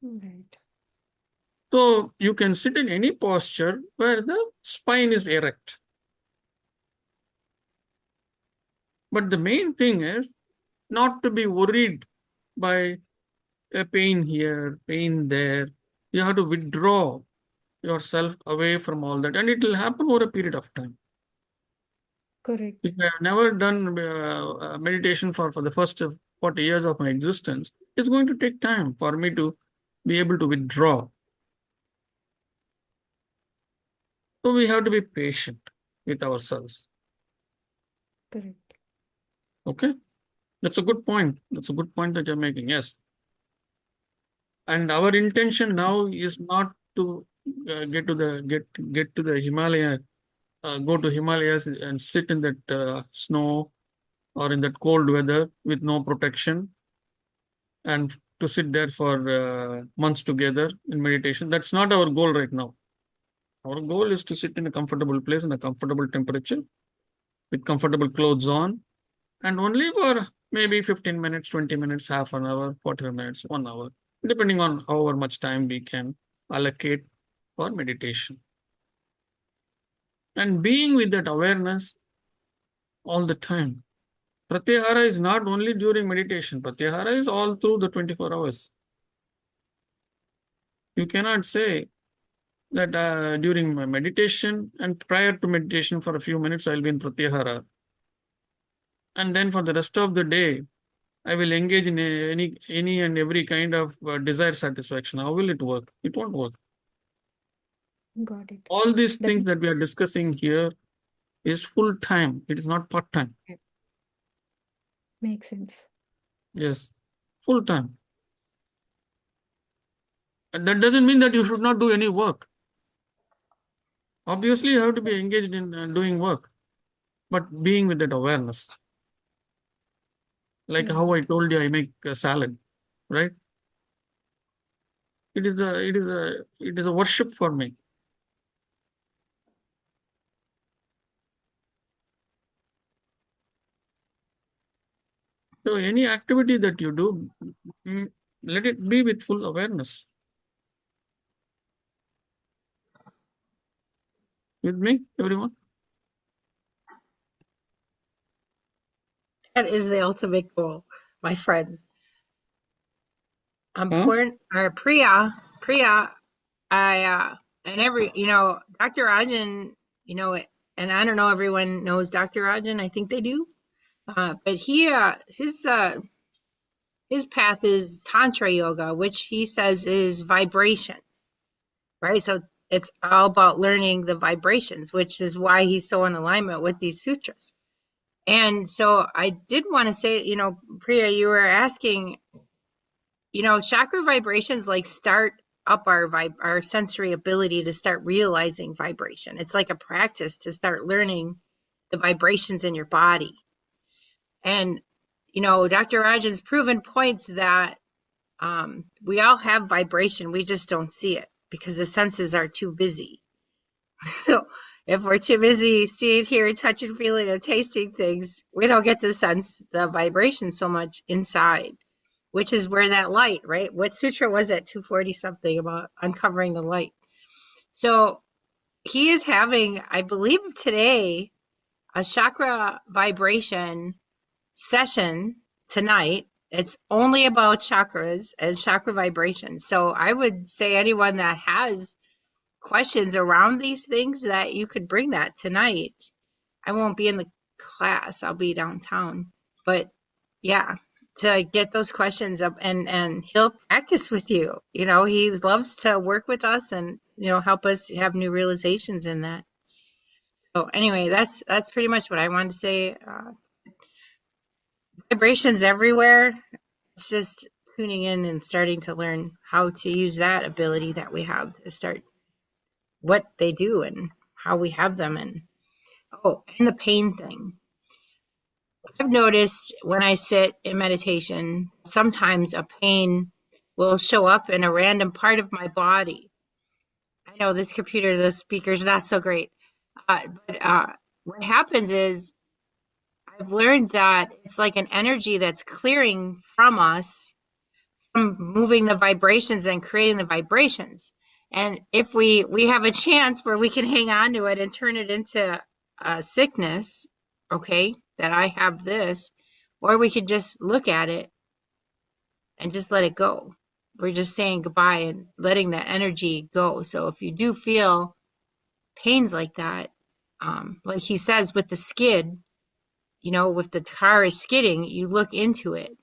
Right. So you can sit in any posture where the spine is erect. But the main thing is not to be worried by a pain here, pain there. You have to withdraw yourself away from all that, and it will happen over a period of time. Correct. If I have never done meditation for the first 40 years of my existence, it's going to take time for me to be able to withdraw. So we have to be patient with ourselves. Correct. Okay? That's a good point. That's a good point that you're making. Yes. And our intention now is not to get to the Himalaya, go to Himalayas and sit in that snow or in that cold weather with no protection, and to sit there for months together in meditation. That's not our goal right now. Our goal is to sit in a comfortable place in a comfortable temperature with comfortable clothes on, and only for maybe 15 minutes, 20 minutes, half an hour, 45 minutes, 1 hour, depending on however much time we can allocate for meditation. And being with that awareness all the time. Pratyahara is not only during meditation. Pratyahara is all through the 24 hours. You cannot say that during my meditation and prior to meditation for a few minutes, I'll be in Pratyahara. And then for the rest of the day, I will engage in any and every kind of desire satisfaction. How will it work? It won't work. Got it. All these That things that we are discussing here is full time. It is not part time. makes sense. Yes, full time. And that doesn't mean that you should not do any work. Obviously, you have to be engaged in doing work, but being with that awareness. Like how I told you, I make a salad, right? It is a worship for me. So any activity that you do, let it be with full awareness. With me, everyone? That is the ultimate goal, my friend. Huh? Priya, and Dr. Rajan, and I don't know, everyone knows Dr. Rajan. I think they do. But his path is Tantra Yoga, which he says is vibrations, right? So it's all about learning the vibrations, which is why he's so in alignment with these sutras. And so I did want to say, Priya, you were asking, chakra vibrations like start up our sensory ability to start realizing vibration. It's like a practice to start learning the vibrations in your body. And, Dr. Rajan's proven points that we all have vibration. We just don't see it because the senses are too busy. So if we're too busy seeing, hearing, touching, feeling, and tasting things, we don't get the vibration so much inside, which is where that light, right? What sutra was that 240 something about uncovering the light? So he is having, I believe today, a chakra vibration session tonight. It's only about chakras and chakra vibrations. So I would say anyone that has questions around these things, that you could bring that tonight. I won't be in the class. I'll be downtown. But yeah, to get those questions up, and he'll practice with you. He loves to work with us and, help us have new realizations in that. So anyway, that's pretty much what I wanted to say. Vibrations everywhere. It's just tuning in and starting to learn how to use that ability that we have to start what they do and how we have them. And the pain thing. I've noticed when I sit in meditation, sometimes a pain will show up in a random part of my body. I know this computer, the speaker's not so great. But what happens is I've learned that it's like an energy that's clearing from us, from moving the vibrations and creating the vibrations. And if we have a chance where we can hang on to it and turn it into a sickness, okay, that I have this, or we could just look at it and just let it go. We're just saying goodbye and letting the energy go. So if you do feel pains like that, like he says with the skid, with the car is skidding, you look into it,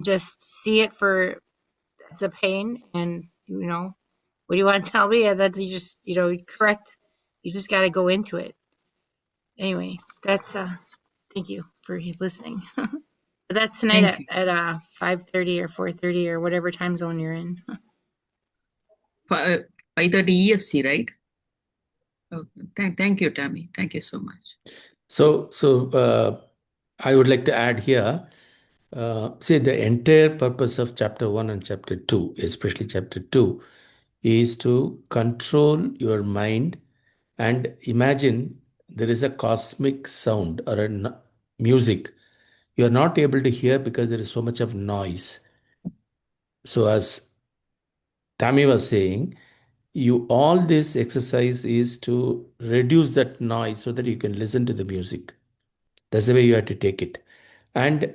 just see it for it's a pain, and what do you want to tell me? And then you just correct. You just got to go into it. Anyway, that's thank you for listening. But that's tonight at 5:30 or 4:30 or whatever time zone you're in. 5:30 EST, right? Okay. Thank you, Tammy. Thank you so much. So I would like to add here, say the entire purpose of chapter 1 and chapter 2, especially chapter 2, is to control your mind and imagine there is a cosmic sound or a music you are not able to hear because there is so much of noise. So as Tammy was saying, all this exercise is to reduce that noise so that you can listen to the music. That's the way you have to take it. And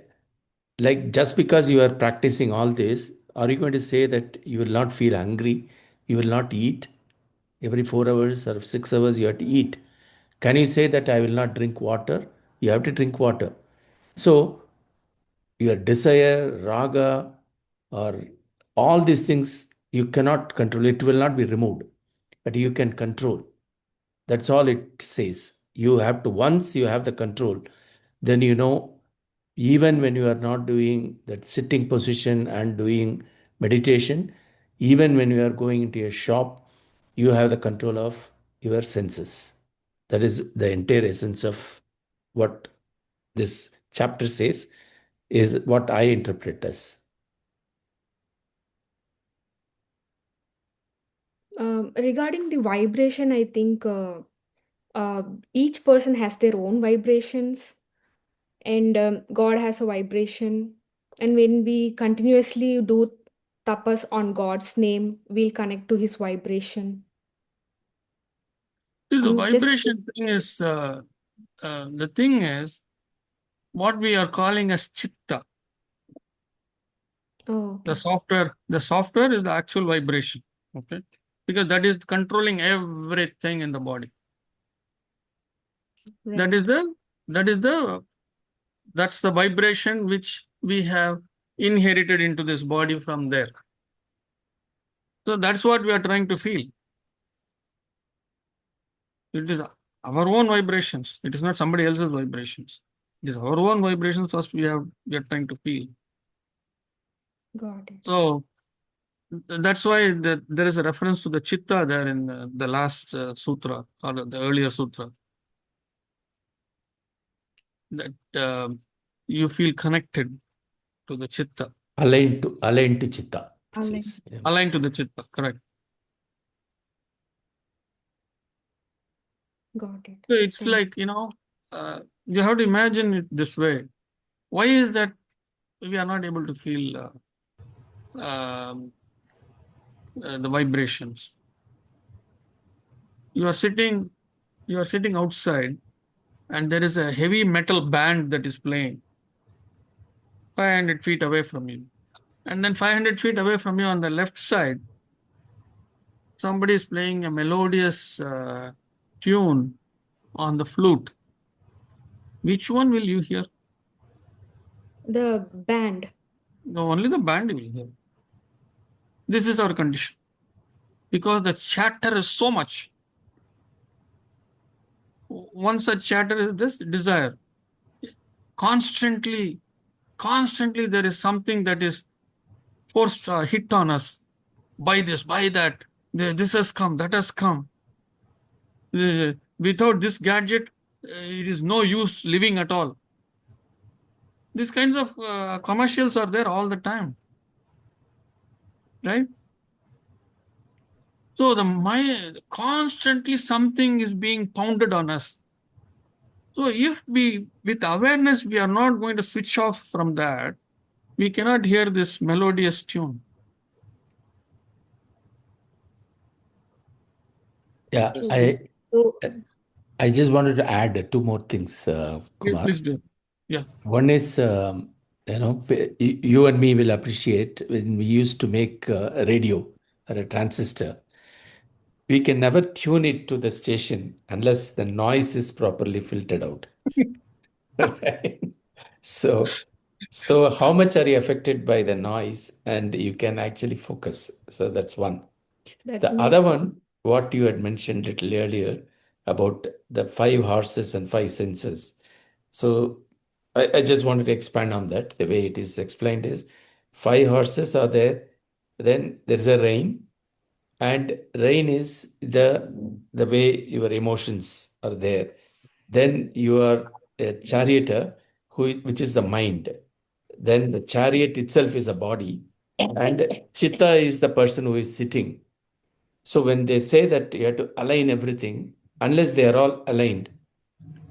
like, just because you are practicing all this, are you going to say that you will not feel hungry? You will not eat? Every 4 hours or 6 hours you have to eat. Can you say that I will not drink water? You have to drink water. So your desire, raga, or all these things you cannot control. It will not be removed, but you can control. That's all it says. You have to, once you have the control, then even when you are not doing that sitting position and doing meditation, even when you are going into a shop, you have the control of your senses. That is the entire essence of what this chapter says, is what I interpret as. Regarding the vibration, I think each person has their own vibrations, and God has a vibration. And when we continuously do tapas on God's name, we'll connect to his vibration. See, the I'm just vibration thing is the thing is what we are calling as chitta. oh, The okay. software is the actual vibration. Okay, because that is controlling everything in the body. That is Right. the that is the that's the vibration which we have inherited into this body from there. So that's what we are trying to feel. It is our own vibrations. It is not somebody else's vibrations. It is our own vibrations first we are trying to feel. Got it. So that's why there is a reference to the chitta there in the last sutra or the earlier sutra, that you feel connected to the chitta, Aligned to chitta, it Align. says. Yeah. aligned to the chitta, correct. Got it. So it's Thank like, you have to imagine it this way. Why is that we are not able to feel the vibrations? You are sitting outside and there is a heavy metal band that is playing 500 feet away from you. And then 500 feet away from you on the left side, somebody is playing a melodious tune on the flute. Which one will you hear? The band. No, only the band you will hear. This is our condition. Because the chatter is so much. One such chatter is this desire. Constantly there is something that is forced hit on us. Buy this, buy that. This has come, that has come. Without this gadget, it is no use living at all. These kinds of commercials are there all the time, right? So the mind, constantly something is being pounded on us. So if we, with awareness, we are not going to switch off from that, we cannot hear this melodious tune. Yeah, Okay. So, I just wanted to add two more things, Kumar. Please do. Yeah. One is, you and me will appreciate when we used to make a radio or a transistor. We can never tune it to the station unless the noise is properly filtered out. Right? So, so how much are you affected by the noise, and you can actually focus. So that's one. that The other makes one, what you had mentioned little earlier about the 5 horses and 5 senses. So I just wanted to expand on that. The way it is explained is 5 horses are there, then there is a rain, and rain is the way your emotions are there. Then you are a charioteer, which is the mind. Then the chariot itself is a body, and chitta is the person who is sitting. So when they say that you have to align everything, unless they are all aligned,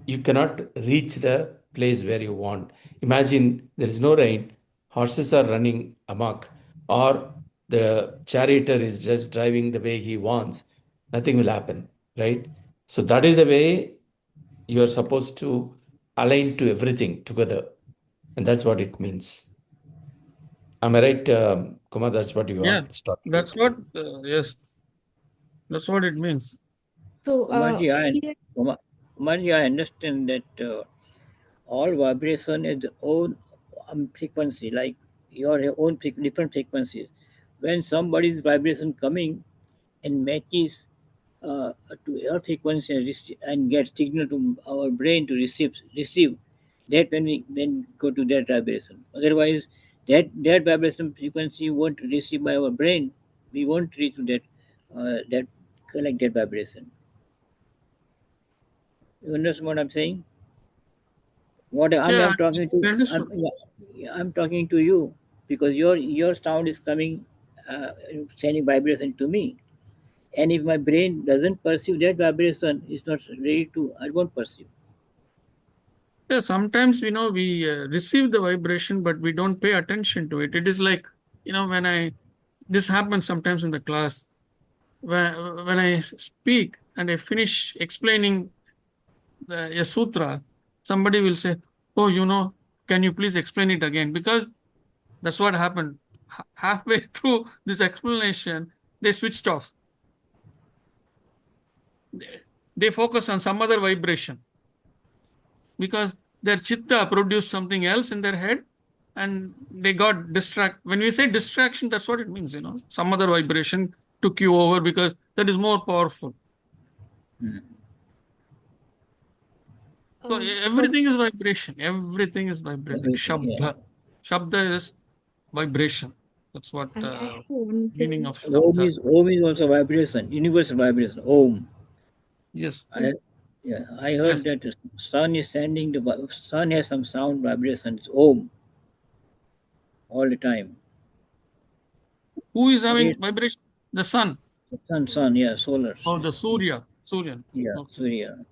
you cannot reach the place where you want. Imagine there is no rain, horses are running amok, or the charioteer is just driving the way he wants, nothing will happen, right? So that is the way you are supposed to align to everything together. And that's what it means. Am I right, Kumar? That's what you Yeah, want to start that's with. what, yes, that's what it means. So here, Kumarji, I understand that all vibration is the own frequency, like your own different frequencies. When somebody's vibration coming and matches to your frequency and, and get signal to our brain to receive that when we then go to that vibration. Otherwise, that vibration frequency won't receive by our brain. We won't reach to that collect that vibration. You understand what I'm saying? What Yeah, I'm talking to, I understood. yeah, I'm talking to you because your sound is coming, sending vibration to me. And if my brain doesn't perceive that vibration, it's not ready to. I won't perceive. Yeah, sometimes, we receive the vibration, but we don't pay attention to it. It is like, this happens sometimes in the class. When I speak and I finish explaining a sutra, somebody will say, "Oh, can you please explain it again?" Because that's what happened. Halfway through this explanation, they switched off. They focus on some other vibration because their chitta produced something else in their head and they got distract. When we say distraction, that's what it means, some other vibration took you over because that is more powerful. So from everything is vibration. Everything is vibration. Everything, yeah. Shabda is vibration. That's what I have one meaning thing. of shabda. Om is also vibration, universal vibration. Om. Yes. I Yes. heard that the sun is sending the sun has some sound vibration. It's Om all the time. Who is But having it's vibration? The sun. sun, yeah, solar Or the system. Surya. Surya. Yeah, Okay. Surya.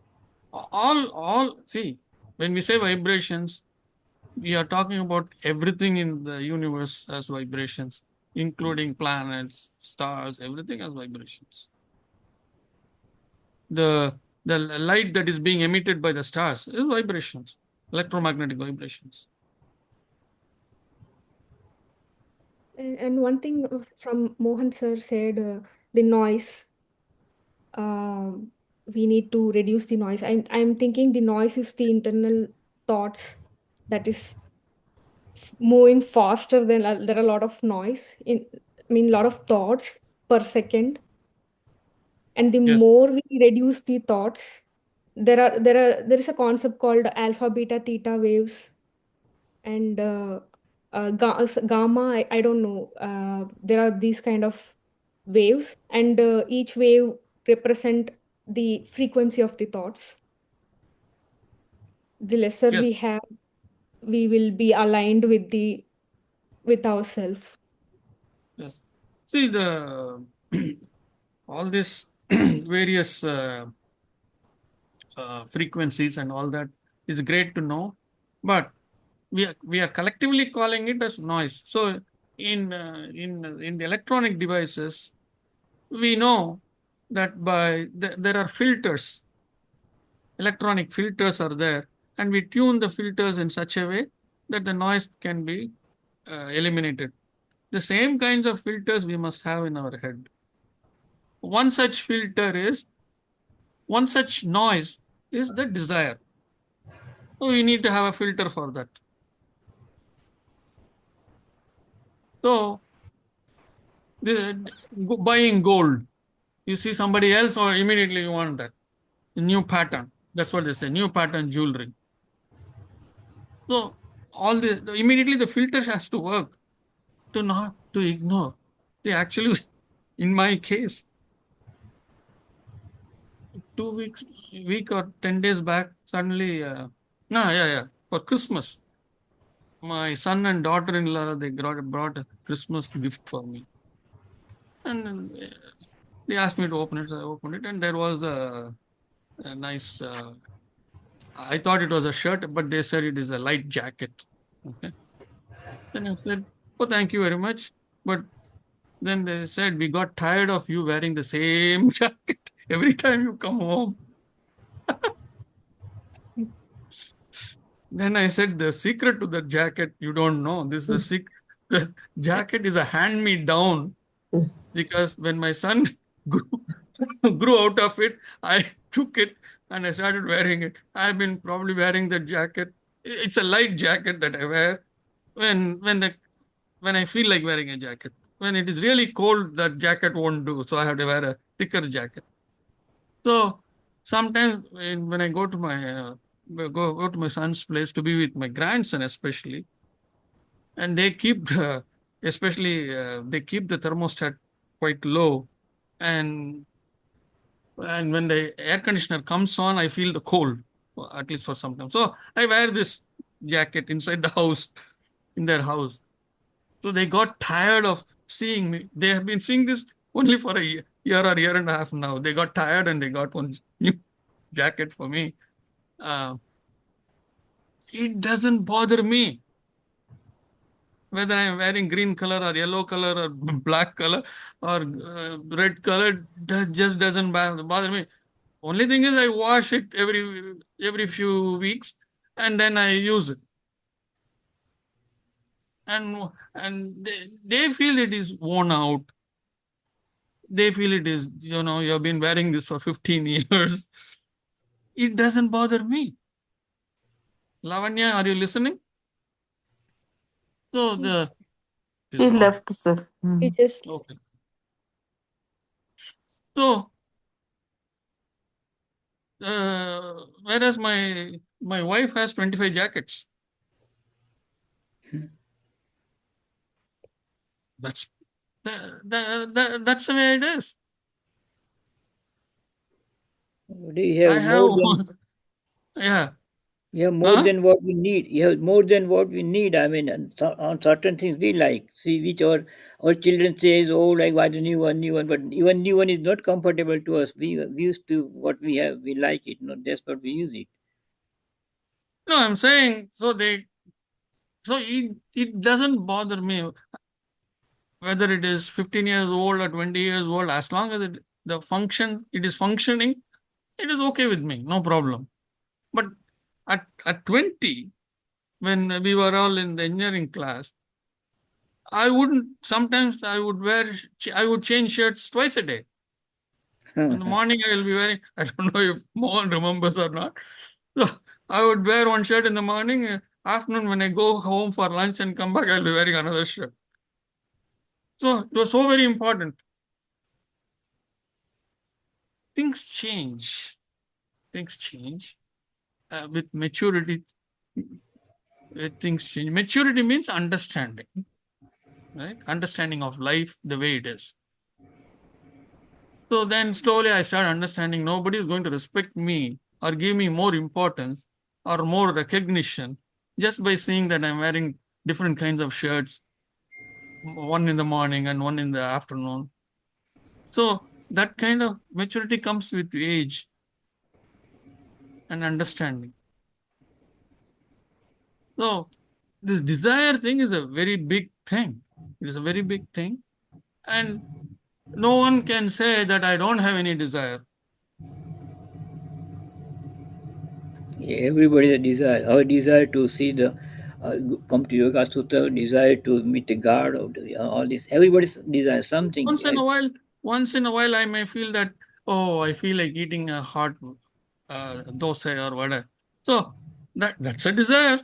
See, when we say vibrations, we are talking about everything in the universe as vibrations, including planets, stars, everything has vibrations. The light that is being emitted by the stars is vibrations, electromagnetic vibrations. And one thing from Mohan sir said, the noise. We need to reduce the noise. I'm thinking the noise is the internal thoughts that is moving faster than there are a lot of noise in. I mean, lot of thoughts per second, and the Yes. more we reduce the thoughts, there is a concept called alpha, beta, theta waves, and gamma. I don't know. There are these kind of waves, and each wave represent the frequency of the thoughts. The lesser Yes. we have, we will be aligned with ourselves. Yes. See all these various frequencies and all that is great to know, but we are collectively calling it as noise. So in the electronic devices, we know that there are filters, electronic filters are there, and we tune the filters in such a way that the noise can be eliminated. The same kinds of filters we must have in our head. One such filter is one such noise is the desire. So we need to have a filter for that. So buying gold, you see somebody else, or immediately you want that new pattern. That's what they say, new pattern jewelry. So immediately the filter has to work to not to ignore. See, actually, in my case, 2 weeks, week or 10 days back, suddenly, no, yeah, for Christmas, my son and daughter-in-law they brought a Christmas gift for me, and then they asked me to open it. So I opened it, and there was a nice. I thought it was a shirt, but they said it is a light jacket. Okay. Then I said, "Oh, thank you very much, but Then they said, we got tired of you wearing the same jacket every time you come home. Then I said, the secret to the jacket, you don't know. This is the secret. The jacket is a hand-me-down because when my son grew, grew out of it, I took it and I started wearing it. I've been probably wearing the jacket. It's a light jacket that I wear when I feel like wearing a jacket. When it is really cold, that jacket won't do. So I have to wear a thicker jacket. So sometimes when I go to my go to my son's place to be with my grandson, especially, and they keep they keep the thermostat quite low, and when the air conditioner comes on, I feel the cold, at least for some time. So I wear this jacket inside the house, in their house. So they got tired of seeing me. They have been seeing this only for a year or year and a half now. They got tired and they got one new jacket for me. Uh, it doesn't bother me whether I'm wearing green color or yellow color or black color or red color. That just doesn't bother me. Only thing is I wash it every few weeks and then I use it. And they feel it is worn out. They feel it is, you've been wearing this for 15 years. It doesn't bother me. Lavanya, are you listening? So He is gone. left, sir. He just Okay. So whereas my wife has 25 jackets. That's that's the way it is. You I have have more than yeah. you have more Huh? than what we need. You have more than what we need. I mean, on certain things we like. See, which our children says, oh, like why the new one, new one. But even new one is not comfortable to us. We used to what we have. We like it. Not that's what we use it. No, I'm saying it doesn't bother me whether it is 15 years old or 20 years old, as long as it is functioning, it is okay with me, no problem. But at 20, when we were all in the engineering class, sometimes I would change shirts twice a day. In the morning, I will be wearing, I don't know if Mohan remembers or not. So I would wear one shirt in the morning. Afternoon, when I go home for lunch and come back, I'll be wearing another shirt. So it was so very important. Things change. With maturity. Things change. Maturity means understanding, right? Understanding of life the way it is. So then slowly I start understanding nobody is going to respect me or give me more importance or more recognition just by seeing that I'm wearing different kinds of shirts, one in the morning and one in the afternoon. So that kind of maturity comes with age and understanding. So this desire thing is a very big thing. It is a very big thing. And no one can say that I don't have any desire. Everybody has a desire. Our desire to see come to Yoga Sutra, desire to meet the God, all this. Everybody's desire something. Once in a while, I may feel that, oh, I feel like eating a hot dosa or whatever. So that's a desire.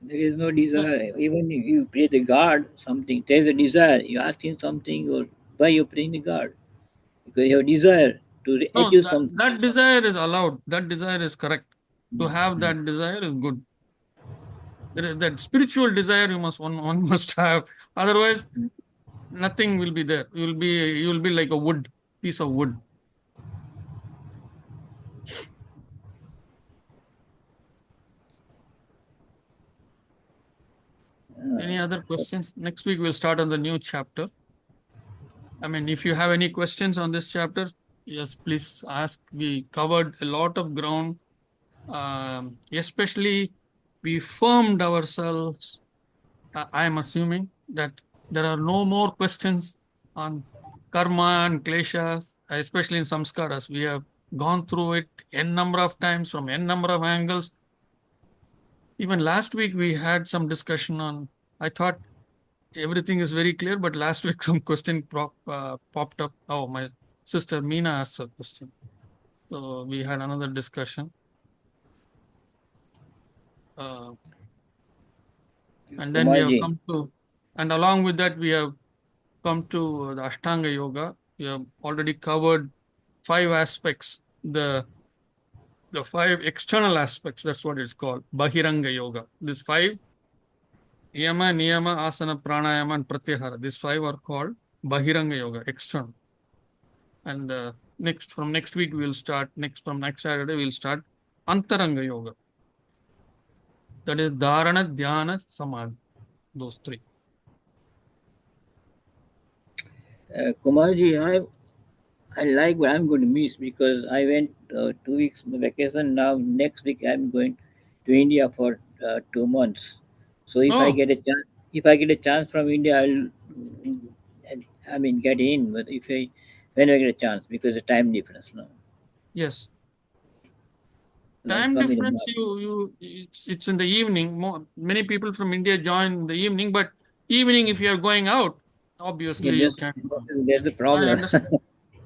There is no desire. Even if you pray the God, something, there's a desire. You ask him something, or why you're praying the God? Because you have desire to No, achieve something. that desire is allowed. That desire is correct. To have that desire is good. That spiritual desire one must have. Otherwise, nothing will be there. You'll be like a piece of wood. Any other questions? Next week we'll start on the new chapter. I mean, if you have any questions on this chapter, yes, please ask. We covered a lot of ground, especially we firmed ourselves. I am assuming that there are no more questions on karma and kleshas, especially in samskaras. We have gone through it n number of times from n number of angles. Even last week we had some discussion on. I thought everything is very clear, but last week some question popped up. Oh, my sister Meena asked a question, so we had another discussion. And then we have Kumarji, come to, and along with that, we have come to the Ashtanga Yoga. We have already covered 5 aspects, the 5 external aspects, that's what it's called, Bahiranga Yoga. These 5, Yama, Niyama, Asana, Pranayama, and Pratyahara, these 5 are called Bahiranga Yoga, external. And from next week, we'll start, from next Saturday, we'll start Antaranga Yoga. That is Dharana, Dhyana, Samadhi, those 3. Kumarji, I like what I'm going to miss because I went 2 weeks vacation. Now next week I'm going to India for 2 months. So Oh, if I get a chance from India, I'll I mean get in. But when I get a chance because the time difference, no, yes. like Time come in the difference, morning. it's in the evening. Many people from India join in the evening, but evening, if you are going out, Yeah, obviously you can. there's the I problem. understand.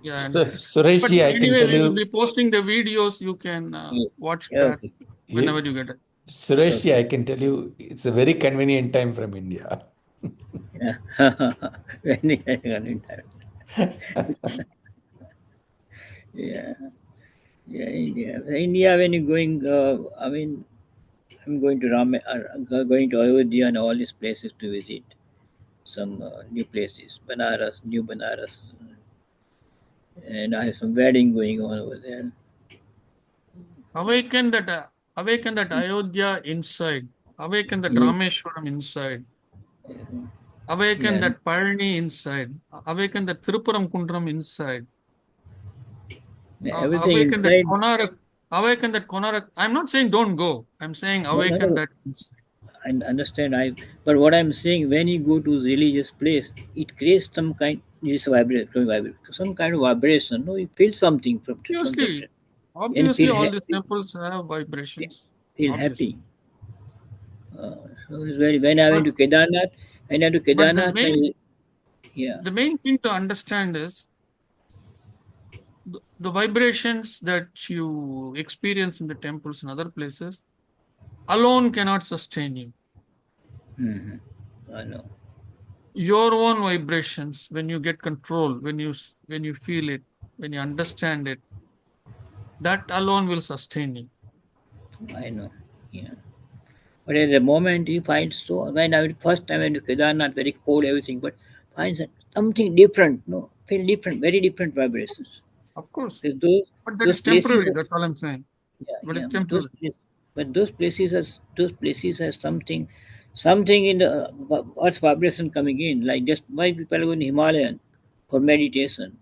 Yeah, I So, understand. But Sureshji, I can anyway, tell we will you, be posting the videos. You can Yes. watch Yeah, that okay. whenever you, you get it. Sureshji, Okay. I can tell you, it's a very convenient time from India. Yeah. Very convenient time. Yeah. Yeah, India. India, when you're going, I mean, I'm going to going to Ayodhya and all these places to visit some new places, Banaras, new Banaras, and I have some wedding going on over there. Awaken that Ayodhya inside. Awaken that Yes, Rameshwaram inside. Awaken yeah, that Palani inside. Awaken that Thirupuram Kundram inside. everything Awaken that inside. Konarak. Awaken that Konarak. I'm not saying don't go. I'm saying No, no, awaken no. that. I understand. But what I'm saying, when you go to religious place, it creates some kind, some kind of vibration. No, you feel something from that, Obviously, and obviously, all these temples have vibrations. feel Obviously, happy. So it's very when I went but to Kedarnath, but the when main yeah, the main thing to understand is the vibrations that you experience in the temples and other places alone cannot sustain you. hmm, I know, Your own vibrations, when you get control, when you feel it, when you understand it, that alone will sustain you. I know, yeah. But at the moment you find so when I first time went to Kedarnath, very cold everything, but finds that something different, no, feel different, very different vibrations. Of course, Because but that those is places, temporary. That's all I'm saying. yeah, But it's yeah, temporary. but those places has something in the earth's vibration coming in. Like just why people go in Himalayan for meditation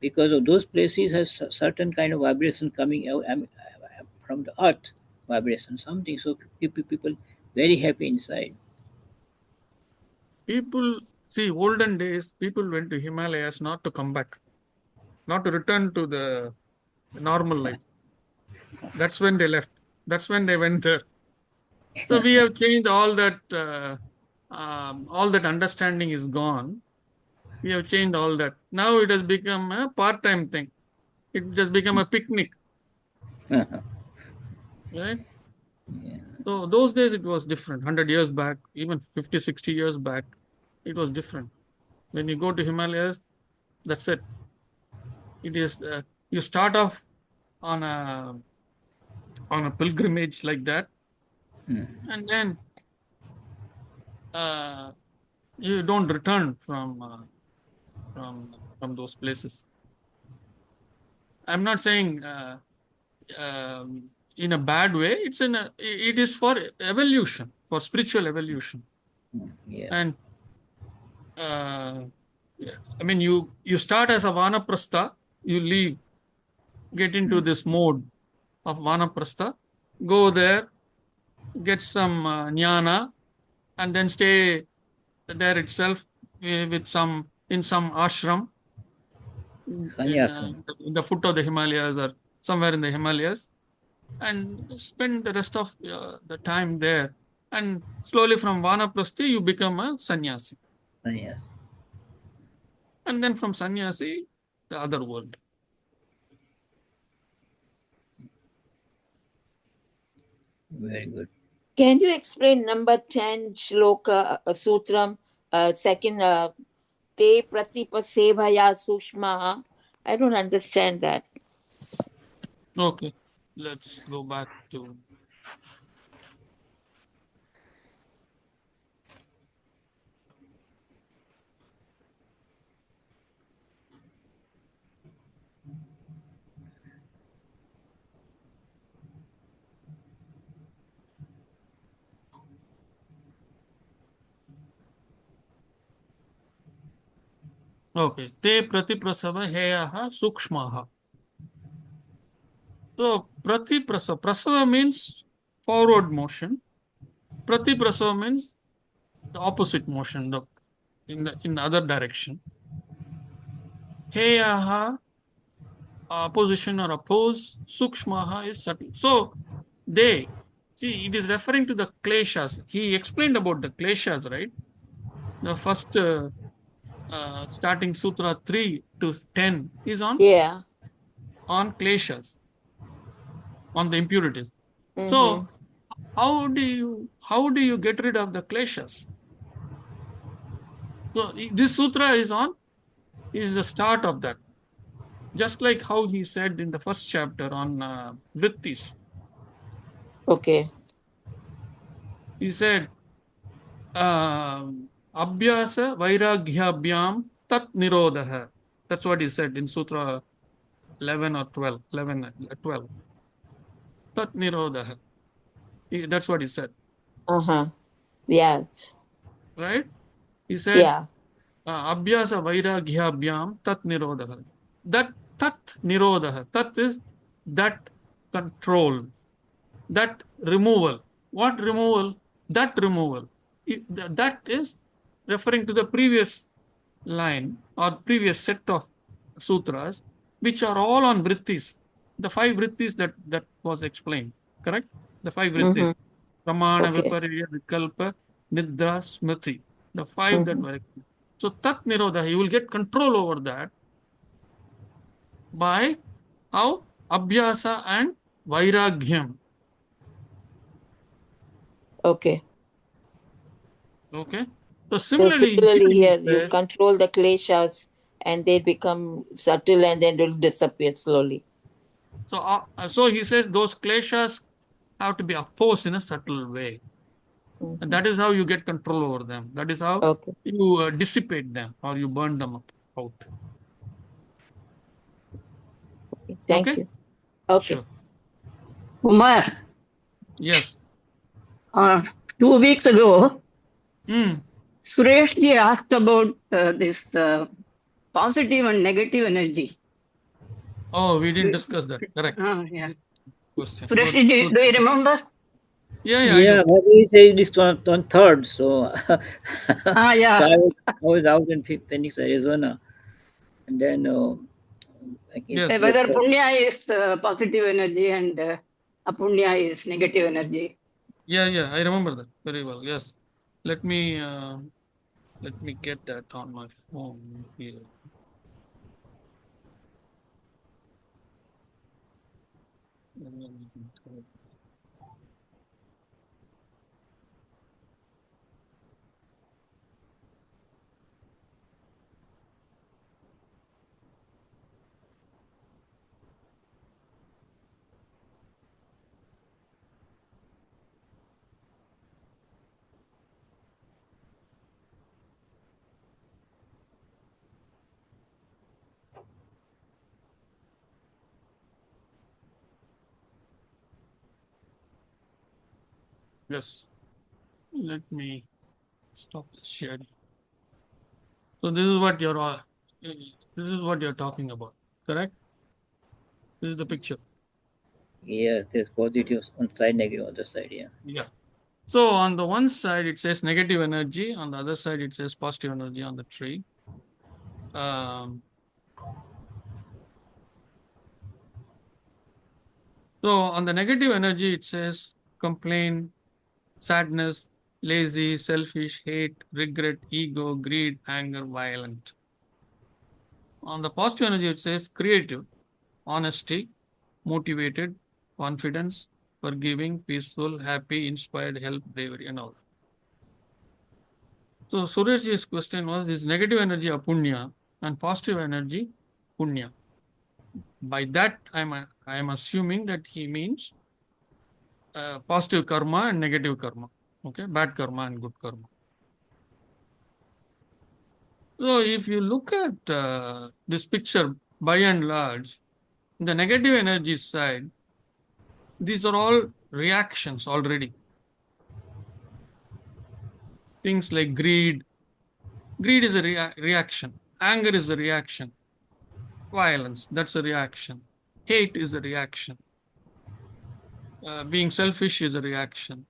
because of those places has certain kind of vibration coming out from the earth vibration something. So people very happy inside. People see olden days. People went to Himalayas not to come back, not to return to the normal life. That's when they left. That's when they went there. So we have changed all that. All that understanding is gone. We have changed all that. Now it has become a part-time thing. It just become a picnic, right? So those days it was different. 100 years back, even 50, 60 years back, it was different. When you go to Himalayas, that's it. It is you start off on a pilgrimage like that, and then uh, you don't return from those places. I'm not saying in a bad way. It is for evolution, for spiritual evolution. Yeah. And yeah, I mean, you start as a vanaprastha, you leave, get into this mode of vanaprastha, go there, get some jnana, and then stay there itself with in some ashram Sannyasam. in the foot of the Himalayas or somewhere in the Himalayas, and spend the rest of the time there. And slowly from Vanaprasthi, you become a sannyasi. Sannyas. And then from sannyasi, the other world. Very good. Can you explain number 10 shloka sutram, second, te pratipasevaya sushma? I don't understand that. Okay, let's go back to. Okay, te pratiprasava heyaha sukshmaha. So pratiprasava, prasava means forward motion. Pratiprasava means the opposite motion, in the other direction. Heyaha, opposition or oppose. Sukshmaha is subtle. So they, see, it is referring to the kleshas. He explained about the kleshas, right? The first starting sutra 3 to 10 is on kleshas, on the impurities. So how do you get rid of the kleshas? So this sutra is the start of that. Just like how he said in the first chapter on vrittis. Okay. He said, abhyasa vairagyabhyam tat nirodha. That's what he said in Sutra 11 or 12. 12. Tat nirodha. That's what he said. Yeah. Right? He said, Yeah. abhyasa vairagyabhyam tat nirodha. That tat nirodha. Tat is that control, that removal. What removal? That removal. That is referring to the previous line or previous set of sutras, which are all on vrittis. The 5 vrittis that was explained, correct? The 5 vrittis. Pramana, Okay. Viparya, Vikalpa, Nidra, Smriti. The 5 that were explained. So tat nirodha, you will get control over that by how? Abhyasa and Vairagyam. Okay. Okay. So So similarly, similarly here here, you control the kleshas and they become subtle and then will disappear slowly. so he says those kleshas have to be opposed in a subtle way. And that is how you get control over them. That is how you dissipate them or you burn them out. Thank you. Okay. Sure. Kumar, Yes. 2 weeks ago, Mm. Suresh ji asked about this positive and negative energy. Oh, we didn't discuss that. Correct. Yeah. Question. Suresh Good. ji, do you remember? Yeah, I Yeah, do. but we say this on third, so Yeah. so I was out in Phoenix, Arizona, and then I guess Yes. Whether punya is positive energy and apunya is negative energy. Yeah, I remember that very well. Yes. Let me get that on my phone here. Yes. Let me stop the sharing. So this is what you're talking about, correct? This is the picture. yes, there's positive on side, negative on the side. Yeah. Yeah. So on the one side, it says negative energy. On the other side, it says positive energy on the tree. So on the negative energy, it says complaint, sadness, lazy, selfish, hate, regret, ego, greed, anger, violent. On the positive energy, it says creative, honesty, motivated, confidence, forgiving, peaceful, happy, inspired, help, bravery, and all. So Suresh's question was, is negative energy a punya and positive energy punya? By that, I am assuming that he means positive karma and negative karma. Okay, bad karma and good karma. So if you look at this picture, by and large, the negative energy side, these are all reactions already. Things like greed. Greed is a reaction. Anger is a reaction. Violence, that's a reaction. Hate is a reaction. Being selfish is a reaction.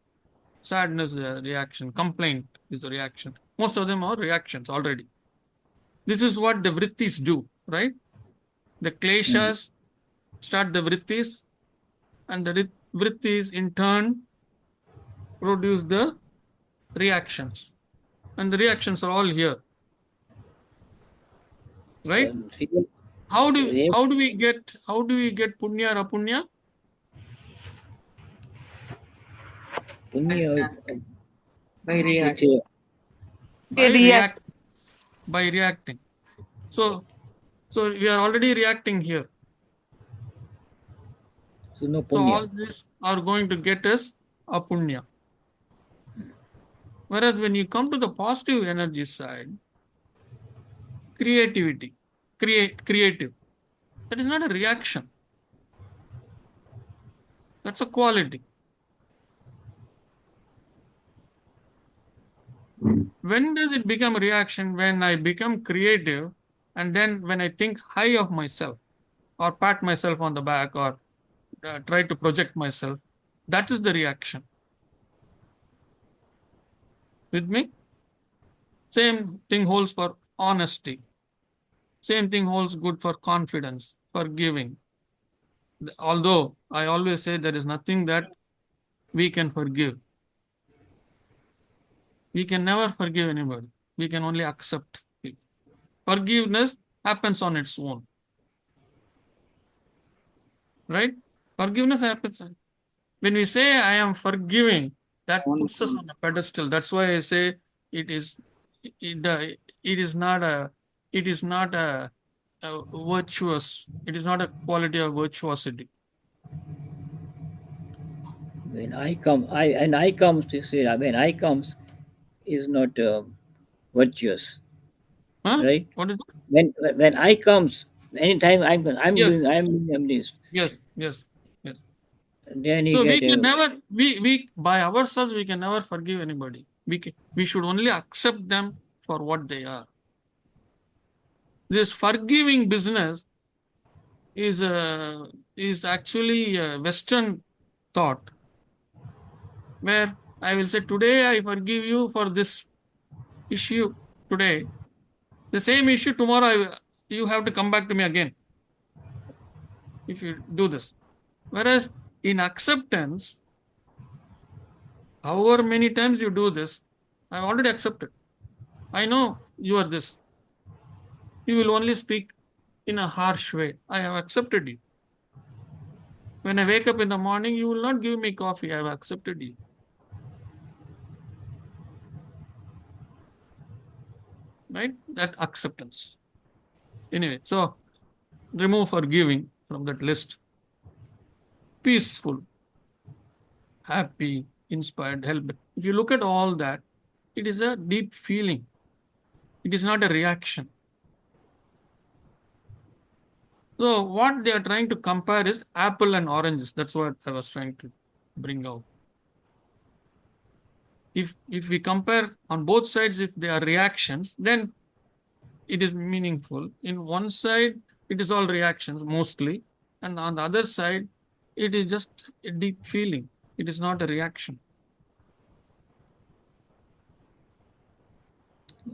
Sadness is a reaction. Complaint is a reaction. Most of them are reactions already. This is what the vrittis do, right? The kleshas start the vrittis, and the vrittis in turn produce the reactions. And the reactions are all here, right? How do we get punya or apunya? Punya, By reaction. By reacting. So we are already reacting here. So no So punya. all these are going to get us a punya. Whereas when you come to the positive energy side, creativity, creative, that is not a reaction. That's a quality. When does it become a reaction? When I become creative, and then when I think high of myself, or pat myself on the back, or try to project myself, that is the reaction. With me? Same thing holds for honesty. Same thing holds good for confidence, for giving. Although I always say there is nothing that we can forgive. We can never forgive anybody. We can only accept it. Forgiveness happens on its own. Right? Forgiveness happens. When we say I am forgiving, that puts us on a pedestal. That's why I say it is not a virtuous. It is not a quality of virtuosity. When I comes to say when I comes is not virtuous, Huh? right? What is it? When I comes, anytime I'm Yes. doing this, Yes. then you So we get can never, we by ourselves, we can never forgive anybody. We should only accept them for what they are. This forgiving business is actually a Western thought, where I will say, today I forgive you for this issue today. The same issue tomorrow, you have to come back to me again if you do this. Whereas in acceptance, however many times you do this, I've already accepted. I know you are this. You will only speak in a harsh way. I have accepted you. When I wake up in the morning, you will not give me coffee. I have accepted you. Right? That acceptance. Anyway, so remove forgiving from that list. Peaceful, happy, inspired, help. If you look at all that, it is a deep feeling. It is not a reaction. So what they are trying to compare is apple and oranges. That's what I was trying to bring out. If we compare on both sides, if they are reactions, then it is meaningful. In one side, it is all reactions mostly, and on the other side, it is just a deep feeling. It is not a reaction.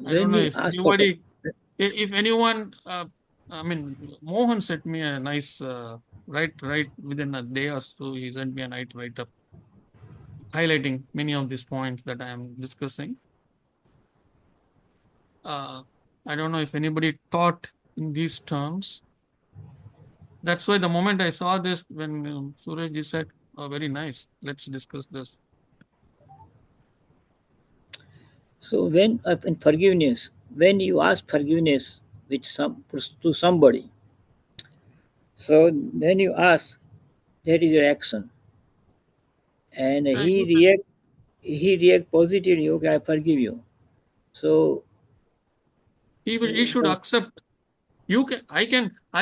I don't when know we if ask for anybody, if anyone, I mean, Mohan sent me a nice, right within a day or so, he sent me a nice write-up highlighting many of these points that I am discussing. I don't know if anybody thought in these terms. That's why the moment I saw this, when Surajji said, "Oh, very nice, let's discuss this." So when in forgiveness, when you ask forgiveness to somebody, so then you ask, that is your action, and You can, he react positively. Okay, I forgive you. So he should accept. You can, I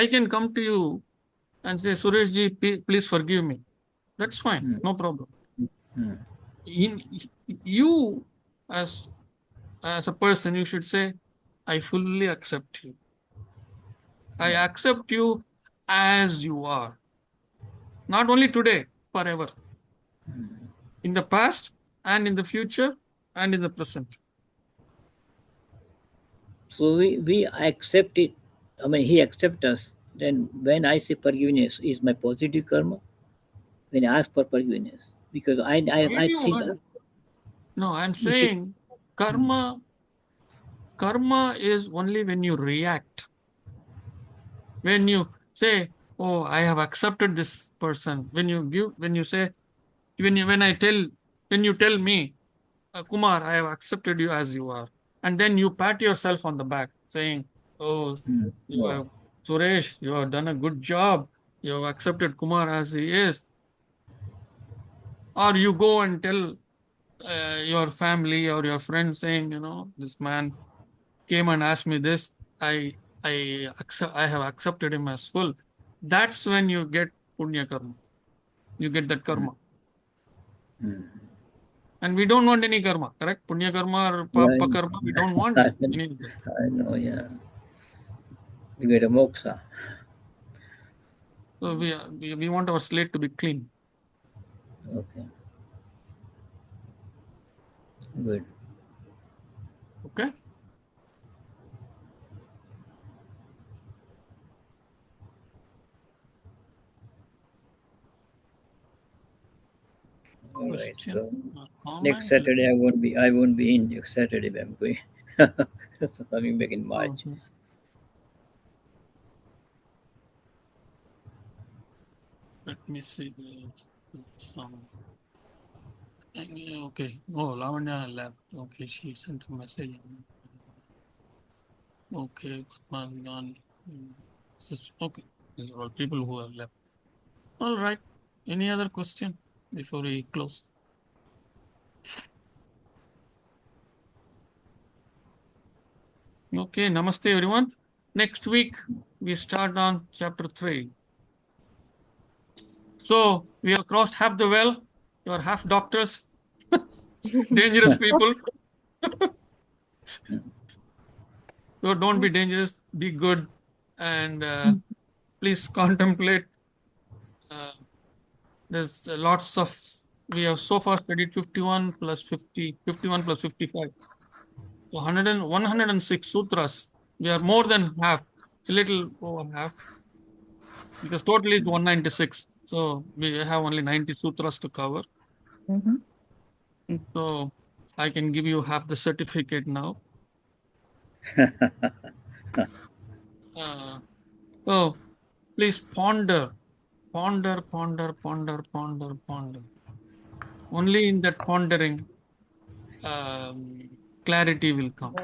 can come to you and say, Surajji, please forgive me. That's fine, no problem. In you, as a person, you should say, I fully accept you. I accept you as you are. Not only today, forever. In the past and in the future and in the present. so we accept it. I mean, he accepts us. Then when I say forgiveness is my positive karma, when I ask for forgiveness, because Why I do you think want? No, I'm if it, saying karma is only when you react. When you say, oh, I have accepted this person. When you say, when you tell me, Kumar, I have accepted you as you are. And then you pat yourself on the back saying, oh, no. Suresh, you have done a good job. You have accepted Kumar as he is. Or you go and tell your family or your friends saying, this man came and asked me this. I have accepted him as full. That's when you get punya karma. You get that karma. And we don't want any karma, correct? Punya karma or papa Yeah, karma, we don't want any of that. I know. Yeah, you get a moksha. So we want our slate to be clean. Okay, good. Okay? All right. Question So or next comment? Saturday I won't be in next Saturday. I'm going. So coming back in March. Okay. Let me see. Some. Okay. Oh, Lavanya left. Okay, she sent a message. Okay, okay. These are all people who have left. All right. Any other question before we close? Okay, namaste everyone. Next week we start on chapter 3. So we have crossed half the well. You are half doctors, dangerous people. So don't be dangerous, be good, and please contemplate. There's lots of, we have so far studied 51 plus 50, 51 plus 55. So 106 sutras. We are more than half, a little over half, because totally it's 196. So we have only 90 sutras to cover. So I can give you half the certificate now. So please ponder. Ponder. Only in that pondering, clarity will come.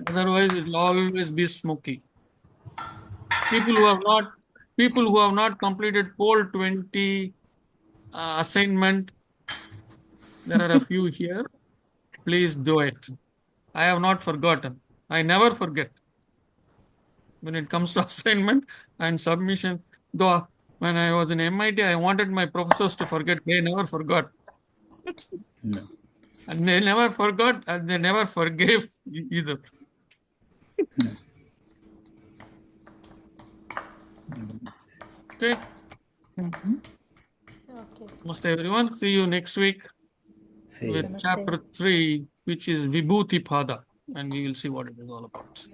Otherwise, it will always be smoky. People who have not completed Pole 20 assignment, there are a few here. Please do it. I have not forgotten. I never forget when it comes to assignment and submission. Though when I was in MIT, I wanted my professors to forget. They never forgot. No. And they never forgot and they never forgave either. Okay. Okay. Namaste everyone. See you next week. with chapter 3, which is Vibhuti Pada, and we will see what it is all about.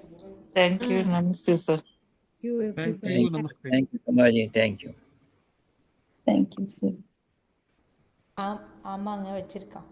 Thank you. Namaste, sir. You Thank everybody. you. Namaste. Thank you, Kamaji. Thank you. Thank you, sir. ஆமாங்க வச்சிருக்கான்